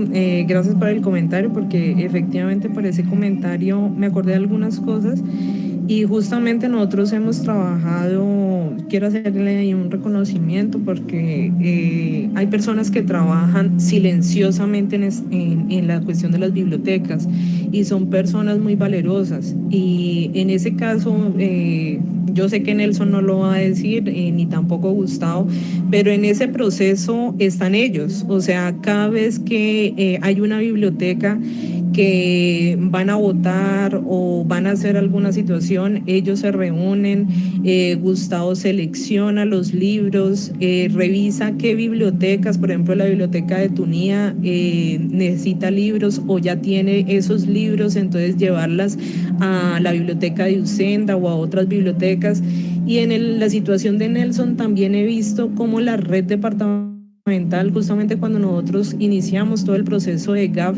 S6: gracias por el comentario, porque efectivamente por ese comentario me acordé de algunas cosas. Y justamente nosotros hemos trabajado, quiero hacerle ahí un reconocimiento porque hay personas que trabajan silenciosamente en la cuestión de las bibliotecas y son personas muy valerosas. Y en ese caso, yo sé que Nelson no lo va a decir, ni tampoco Gustavo, pero en ese proceso están ellos. O sea, cada vez que hay una biblioteca que van a votar o van a hacer alguna situación, ellos se reúnen, Gustavo selecciona los libros, revisa qué bibliotecas, por ejemplo la biblioteca de Tunía necesita libros o ya tiene esos libros, entonces llevarlas a la biblioteca de Usenda o a otras bibliotecas. Y en la situación de Nelson también he visto cómo la red departamental, justamente cuando nosotros iniciamos todo el proceso de GAF,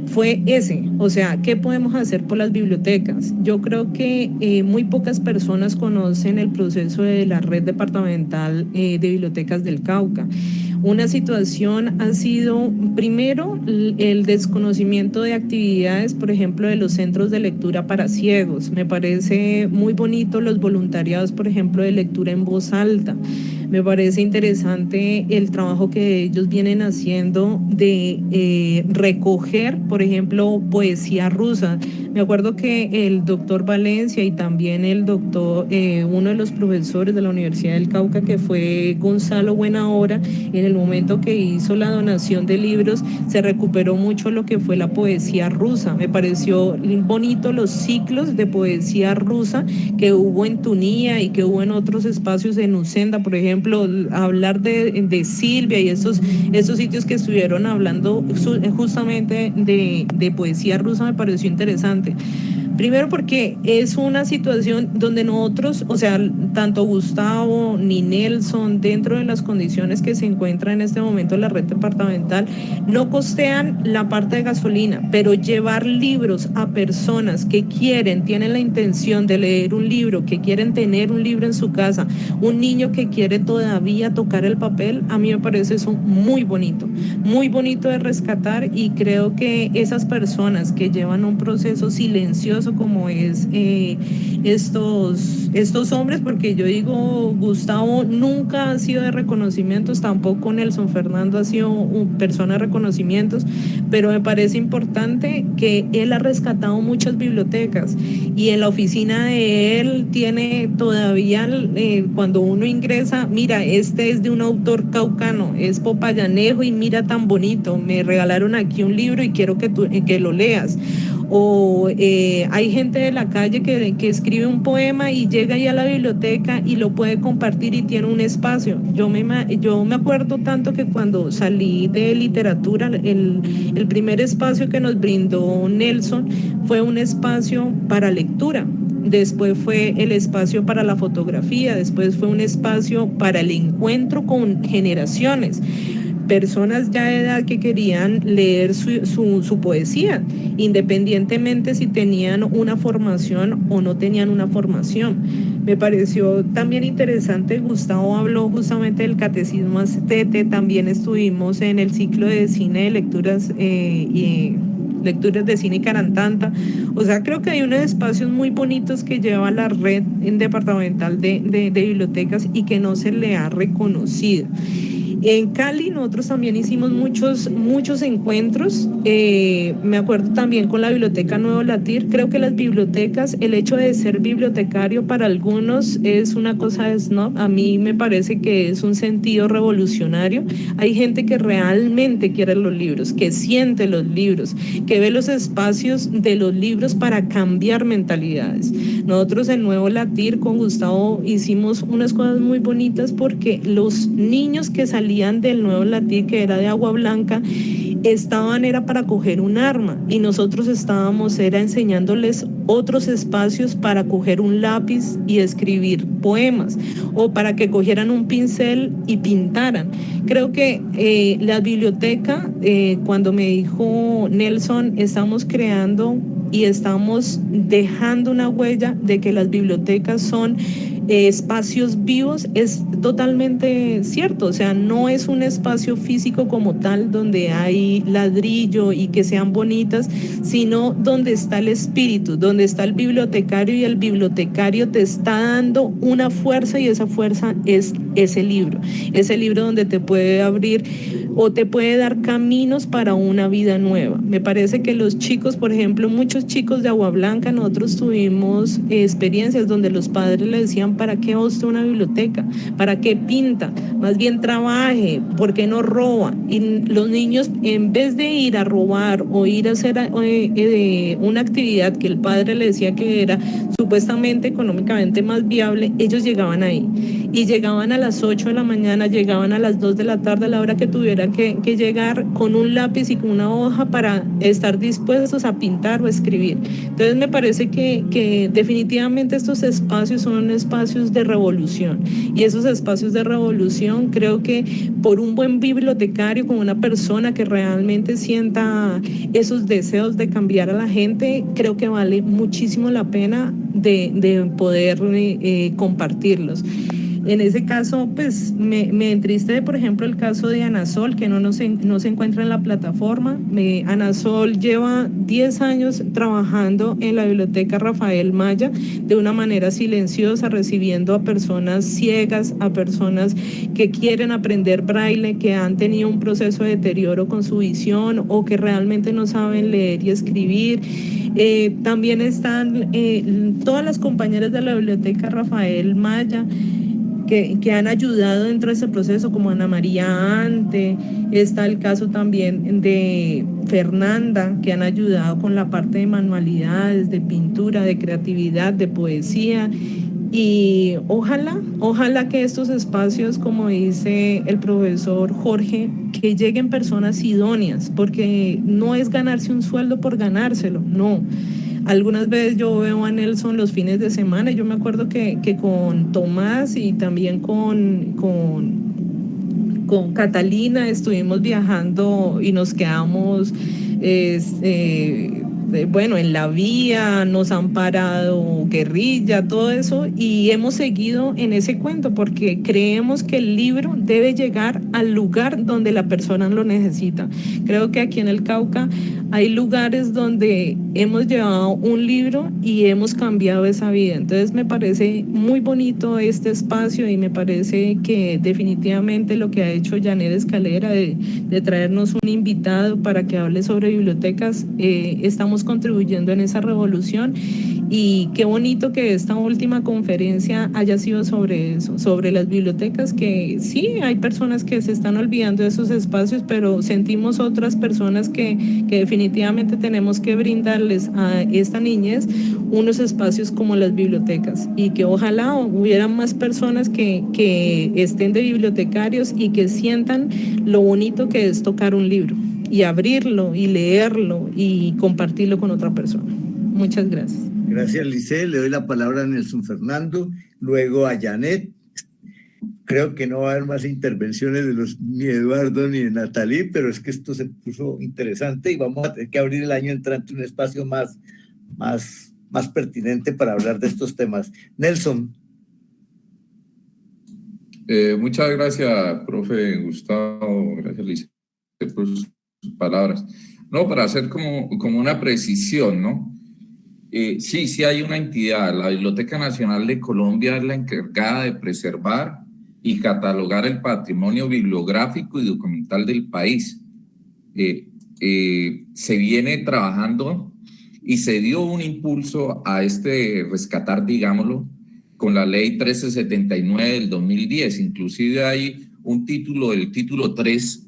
S6: fue ese, o sea, ¿qué podemos hacer por las bibliotecas? Yo creo que muy pocas personas conocen el proceso de la red departamental de bibliotecas del Cauca. Una situación ha sido, primero, el desconocimiento de actividades, por ejemplo, de los centros de lectura para ciegos. Me parece muy bonito los voluntariados, por ejemplo, de lectura en voz alta. Me parece interesante el trabajo que ellos vienen haciendo de recoger, por ejemplo, poesía rusa. Me acuerdo que el doctor Valencia y también el doctor, uno de los profesores de la Universidad del Cauca, que fue Gonzalo Buenahora, en el momento que hizo la donación de libros, se recuperó mucho lo que fue la poesía rusa. Me pareció bonito los ciclos de poesía rusa que hubo en Tunía y que hubo en otros espacios en Usenda, por ejemplo, hablar de Silvia y esos sitios que estuvieron hablando justamente de poesía rusa me pareció interesante. Primero porque es una situación donde nosotros, o sea, tanto Gustavo ni Nelson, dentro de las condiciones que se encuentra en este momento la red departamental, no costean la parte de gasolina, pero llevar libros a personas que tienen la intención de leer un libro, que quieren tener un libro en su casa, un niño que quiere todavía tocar el papel, a mí me parece eso muy bonito de rescatar, y creo que esas personas que llevan un proceso silencioso proceso como es estos hombres, porque yo digo, Gustavo nunca ha sido de reconocimientos, tampoco Nelson Fernando ha sido persona de reconocimientos, pero me parece importante que él ha rescatado muchas bibliotecas y en la oficina de él tiene todavía, cuando uno ingresa, mira, este es de un autor caucano, es Popayanejo y mira tan bonito, me regalaron aquí un libro y quiero que lo leas. O hay gente de la calle que escribe un poema y llega ahí a la biblioteca y lo puede compartir y tiene un espacio. Yo me acuerdo tanto que cuando salí de literatura, el primer espacio que nos brindó Nelson fue un espacio para lectura. Después fue el espacio para la fotografía, después fue un espacio para el encuentro con generaciones, personas ya de edad que querían leer su poesía, independientemente si tenían una formación o no tenían una formación. Me pareció también interesante, Gustavo habló justamente del catecismo Astete, también estuvimos en el ciclo de cine de lecturas lecturas de cine y Carantanta. O sea, creo que hay unos espacios muy bonitos que lleva la red departamental de bibliotecas y que no se le ha reconocido. En Cali nosotros también hicimos muchos encuentros, me acuerdo también con la Biblioteca Nuevo Latir. Creo que las bibliotecas, el hecho de ser bibliotecario para algunos es una cosa de snob, a mí me parece que es un sentido revolucionario. Hay gente que realmente quiere los libros, que siente los libros, que ve los espacios de los libros para cambiar mentalidades. Nosotros en Nuevo Latir con Gustavo hicimos unas cosas muy bonitas porque los niños que salían del Nuevo Latir, que era de Agua Blanca, era para coger un arma y nosotros era enseñándoles otros espacios para coger un lápiz y escribir poemas o para que cogieran un pincel y pintaran. Creo que la biblioteca, cuando me dijo Nelson, estamos creando y estamos dejando una huella de que las bibliotecas son espacios vivos, es totalmente cierto. O sea, no es un espacio físico como tal donde hay ladrillo y que sean bonitas, sino donde está el espíritu, donde está el bibliotecario, y el bibliotecario te está dando una fuerza, y esa fuerza es ese libro donde te puede abrir o te puede dar caminos para una vida nueva. Me parece que los chicos, por ejemplo, muchos chicos de Agua Blanca, nosotros tuvimos experiencias donde los padres le decían, ¿para qué va usted una biblioteca? ¿Para qué pinta? Más bien trabaje, ¿por qué no roba? Y los niños, en vez de ir a robar o ir a hacer una actividad que el padre le decía que era supuestamente económicamente más viable, ellos llegaban ahí. Y llegaban a las 8 de la mañana, llegaban a las 2 de la tarde, a la hora que tuvieran que llegar, con un lápiz y con una hoja para estar dispuestos a pintar o escribir. Entonces me parece que definitivamente estos espacios son espacios de revolución, y esos espacios de revolución, creo que por un buen bibliotecario, con una persona que realmente sienta esos deseos de cambiar a la gente, creo que vale muchísimo la pena de poder compartirlos. En ese caso, pues me entristece, por ejemplo, el caso de Ana Sol, que no se encuentra en la plataforma. Ana Sol lleva 10 años trabajando en la Biblioteca Rafael Maya de una manera silenciosa, recibiendo a personas ciegas, a personas que quieren aprender braille, que han tenido un proceso de deterioro con su visión o que realmente no saben leer y escribir. También están todas las compañeras de la Biblioteca Rafael Maya, que han ayudado dentro de ese proceso, como Ana María Ante. Está el caso también de Fernanda, que han ayudado con la parte de manualidades, de pintura, de creatividad, de poesía. Y ojalá que estos espacios, como dice el profesor Jorge, que lleguen personas idóneas, porque no es ganarse un sueldo por ganárselo, no. Algunas veces yo veo a Nelson los fines de semana, y yo me acuerdo que con Tomás y también con Catalina estuvimos viajando y nos quedamos en la vía, nos han parado guerrilla, todo eso, y hemos seguido en ese cuento porque creemos que el libro debe llegar al lugar donde la persona lo necesita. Creo que aquí en el Cauca hay lugares donde hemos llevado un libro y hemos cambiado esa vida. Entonces me parece muy bonito este espacio y me parece que definitivamente lo que ha hecho Janet Escalera de traernos un invitado para que hable sobre bibliotecas, estamos contribuyendo en esa revolución. Y qué bonito que esta última conferencia haya sido sobre eso, sobre las bibliotecas, que sí, hay personas que se están olvidando de esos espacios, pero sentimos otras personas que definitivamente tenemos que brindarles a esta niñez unos espacios como las bibliotecas, y que ojalá hubiera más personas que estén de bibliotecarios y que sientan lo bonito que es tocar un libro y abrirlo y leerlo y compartirlo con otra persona. Muchas gracias.
S2: Gracias, Lice. Le doy la palabra a Nelson Fernando, luego a Janet. Creo que no va a haber más intervenciones ni de Eduardo ni de Natalie, pero es que esto se puso interesante y vamos a tener que abrir el año entrante un espacio más pertinente para hablar de estos temas. Nelson.
S7: Muchas gracias, profe Gustavo. Gracias, Lice, por sus palabras. No, para hacer como una precisión, ¿no? Sí hay una entidad, la Biblioteca Nacional de Colombia es la encargada de preservar y catalogar el patrimonio bibliográfico y documental del país. Se viene trabajando y se dio un impulso a este rescatar, digámoslo, con la ley 1379 del 2010. Inclusive hay un título, el título 3,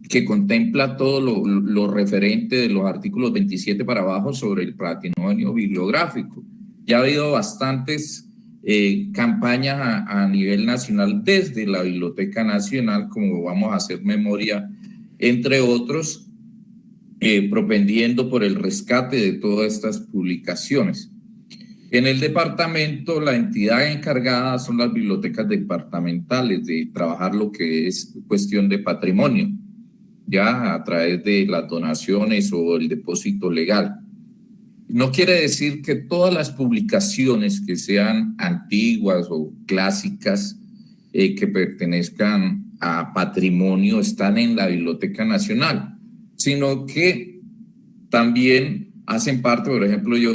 S7: que contempla todo lo referente de los artículos 27 para abajo sobre el patrimonio bibliográfico. Ya ha habido bastantes campañas a nivel nacional desde la Biblioteca Nacional, como vamos a hacer memoria, entre otros, propendiendo por el rescate de todas estas publicaciones. En el departamento, la entidad encargada son las bibliotecas departamentales de trabajar lo que es cuestión de patrimonio, ya a través de las donaciones o el depósito legal. No quiere decir que todas las publicaciones que sean antiguas o clásicas que pertenezcan a patrimonio están en la Biblioteca Nacional, sino que también hacen parte. Por ejemplo, yo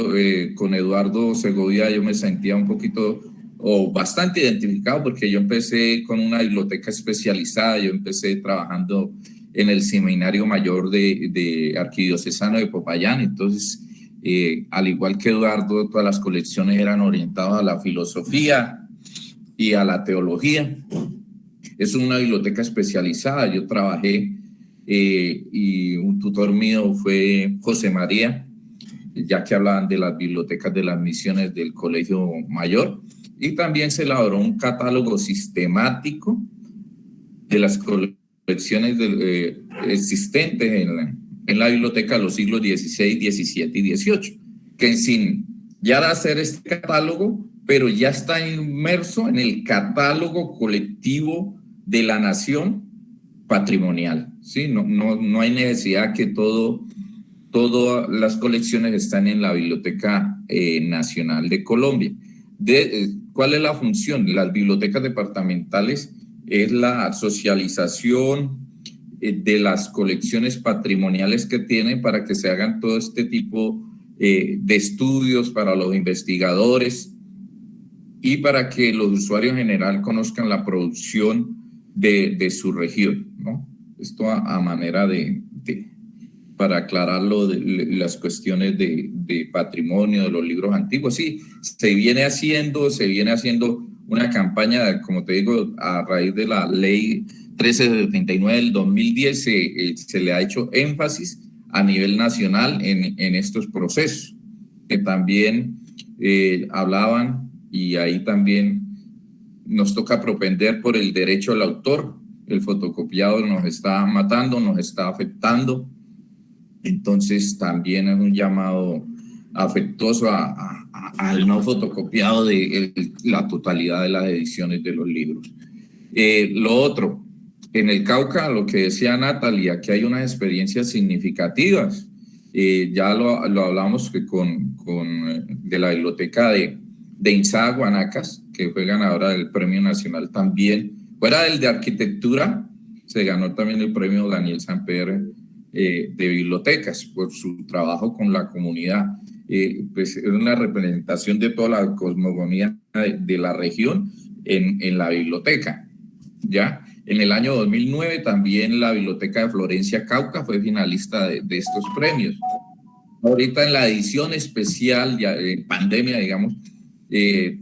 S7: con Eduardo Segovia yo me sentía un poquito o bastante identificado porque yo empecé con una biblioteca especializada. Yo empecé trabajando en el Seminario Mayor de Arquidiocesano de Popayán. Entonces, al igual que Eduardo, todas las colecciones eran orientadas a la filosofía y a la teología. Es una biblioteca especializada. Yo trabajé y un tutor mío fue José María, ya que hablaban de las bibliotecas de las misiones del Colegio Mayor, y también se elaboró un catálogo sistemático de las colecciones existentes en la biblioteca de los siglos XVI, XVII y XVIII, que sin ya hacer este catálogo, pero ya está inmerso en el catálogo colectivo de la nación patrimonial, ¿sí? No hay necesidad que todas las colecciones están en la Biblioteca Nacional de Colombia. ¿Cuál es la función? Las bibliotecas departamentales es la socialización de las colecciones patrimoniales que tienen para que se hagan todo este tipo de estudios para los investigadores y para que los usuarios en general conozcan la producción de su región, ¿no? Esto a manera para aclararlo de las cuestiones de patrimonio, de los libros antiguos. Sí, se viene haciendo una campaña, como te digo, a raíz de la ley 1379 del 2010, se le ha hecho énfasis a nivel nacional en estos procesos, que también hablaban, y ahí también nos toca propender por el derecho al autor. El fotocopiado nos está matando, nos está afectando. Entonces también es un llamado afectuoso al no fotocopiado de la totalidad de las ediciones de los libros. Lo otro, en el Cauca, lo que decía Natalia, que hay unas experiencias significativas. Ya lo hablamos de la biblioteca de Inzá, Guanacas, que fue ganadora del Premio Nacional también. Fuera del de Arquitectura, se ganó también el Premio Daniel Samper de bibliotecas por su trabajo con la comunidad. Pues es una representación de toda la cosmogonía de la región en la biblioteca, ¿ya? En el año 2009 también la Biblioteca de Florencia Cauca fue finalista de estos premios. Ahorita en la edición especial, ya, pandemia, digamos,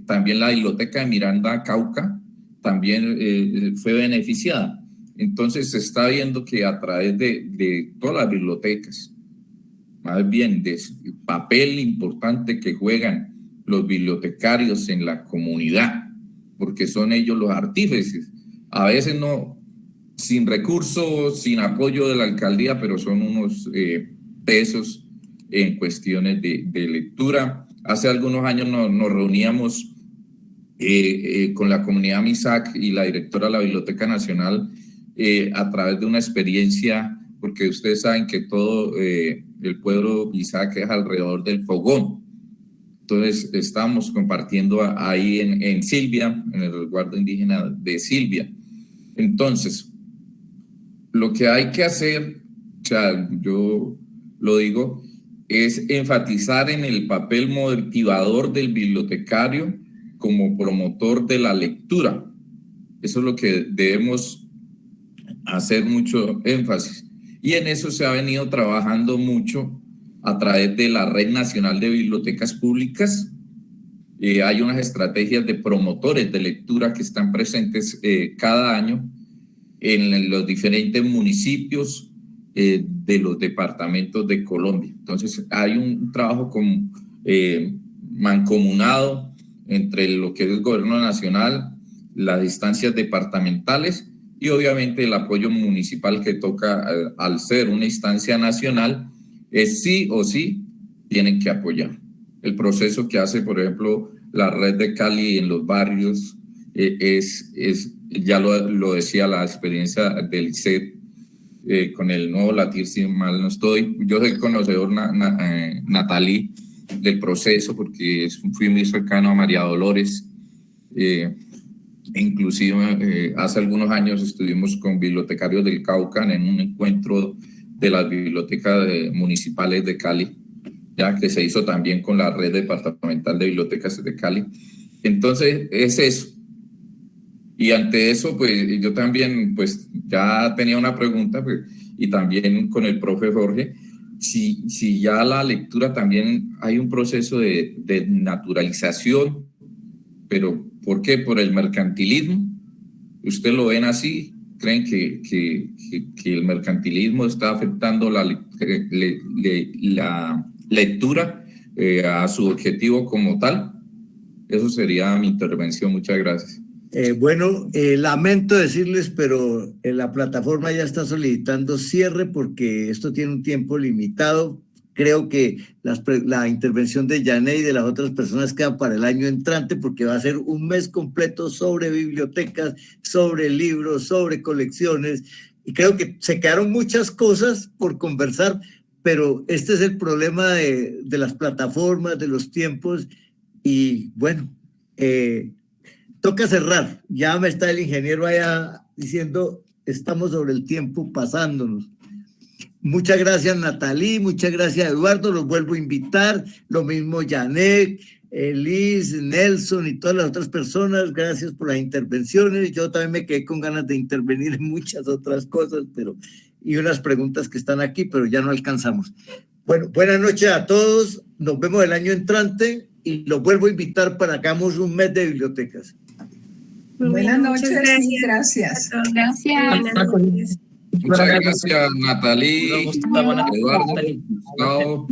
S7: también la Biblioteca de Miranda Cauca también fue beneficiada. Entonces se está viendo que a través de todas las bibliotecas, más bien de papel importante que juegan los bibliotecarios en la comunidad, porque son ellos los artífices, a veces no, sin recursos, sin apoyo de la alcaldía, pero son unos pesos en cuestiones de lectura. Hace algunos años nos reuníamos con la comunidad MISAC y la directora de la Biblioteca Nacional a través de una experiencia, porque ustedes saben que todo el pueblo MISAC es alrededor del fogón. Entonces estábamos compartiendo ahí en Silvia, en el resguardo indígena de Silvia. Entonces, lo que hay que hacer, o sea, yo lo digo, es enfatizar en el papel motivador del bibliotecario como promotor de la lectura. Eso es lo que debemos hacer mucho énfasis. Y en eso se ha venido trabajando mucho a través de la Red Nacional de Bibliotecas Públicas. Hay unas estrategias de promotores de lectura que están presentes cada año en los diferentes municipios de los departamentos de Colombia. Entonces hay un trabajo mancomunado entre lo que es el gobierno nacional, las instancias departamentales y obviamente el apoyo municipal que toca al ser una instancia nacional, es sí o sí tienen que apoyar. El proceso que hace, por ejemplo, la red de Cali en los barrios ya lo decía la experiencia del ICET con el nuevo Latir, si mal no estoy. Yo soy conocedor, Natalí, del proceso porque fui muy cercano a María Dolores. Inclusive hace algunos años estuvimos con bibliotecarios del Cauca en un encuentro de las bibliotecas municipales de Cali, ya que se hizo también con la red departamental de bibliotecas de Cali. Entonces es eso. Y ante eso, pues yo también pues ya tenía una pregunta, pues, y también con el profe Jorge, si ya la lectura también hay un proceso de naturalización, pero ¿por qué? Por el mercantilismo. ¿Usted lo ven así? ¿Creen que el mercantilismo está afectando la lectura a su objetivo como tal? Eso sería mi intervención. Muchas gracias.
S2: Lamento decirles, pero la plataforma ya está solicitando cierre porque esto tiene un tiempo limitado. Creo que la intervención de Yané y de las otras personas queda para el año entrante porque va a ser un mes completo sobre bibliotecas, sobre libros, sobre colecciones. Y creo que se quedaron muchas cosas por conversar, pero este es el problema de las plataformas, de los tiempos. Y bueno, toca cerrar. Ya me está el ingeniero allá diciendo, estamos sobre el tiempo pasándonos. Muchas gracias, Natalí, muchas gracias, Eduardo, los vuelvo a invitar, lo mismo Janet, Liz, Nelson y todas las otras personas, gracias por las intervenciones. Yo también me quedé con ganas de intervenir en muchas otras cosas, y unas preguntas que están aquí, pero ya no alcanzamos. Bueno, buenas noches a todos, nos vemos el año entrante y los vuelvo a invitar para que hagamos un mes de bibliotecas.
S8: Buenas noches,
S4: gracias.
S7: Muchas gracias, Natalí, Eduardo, Gustavo.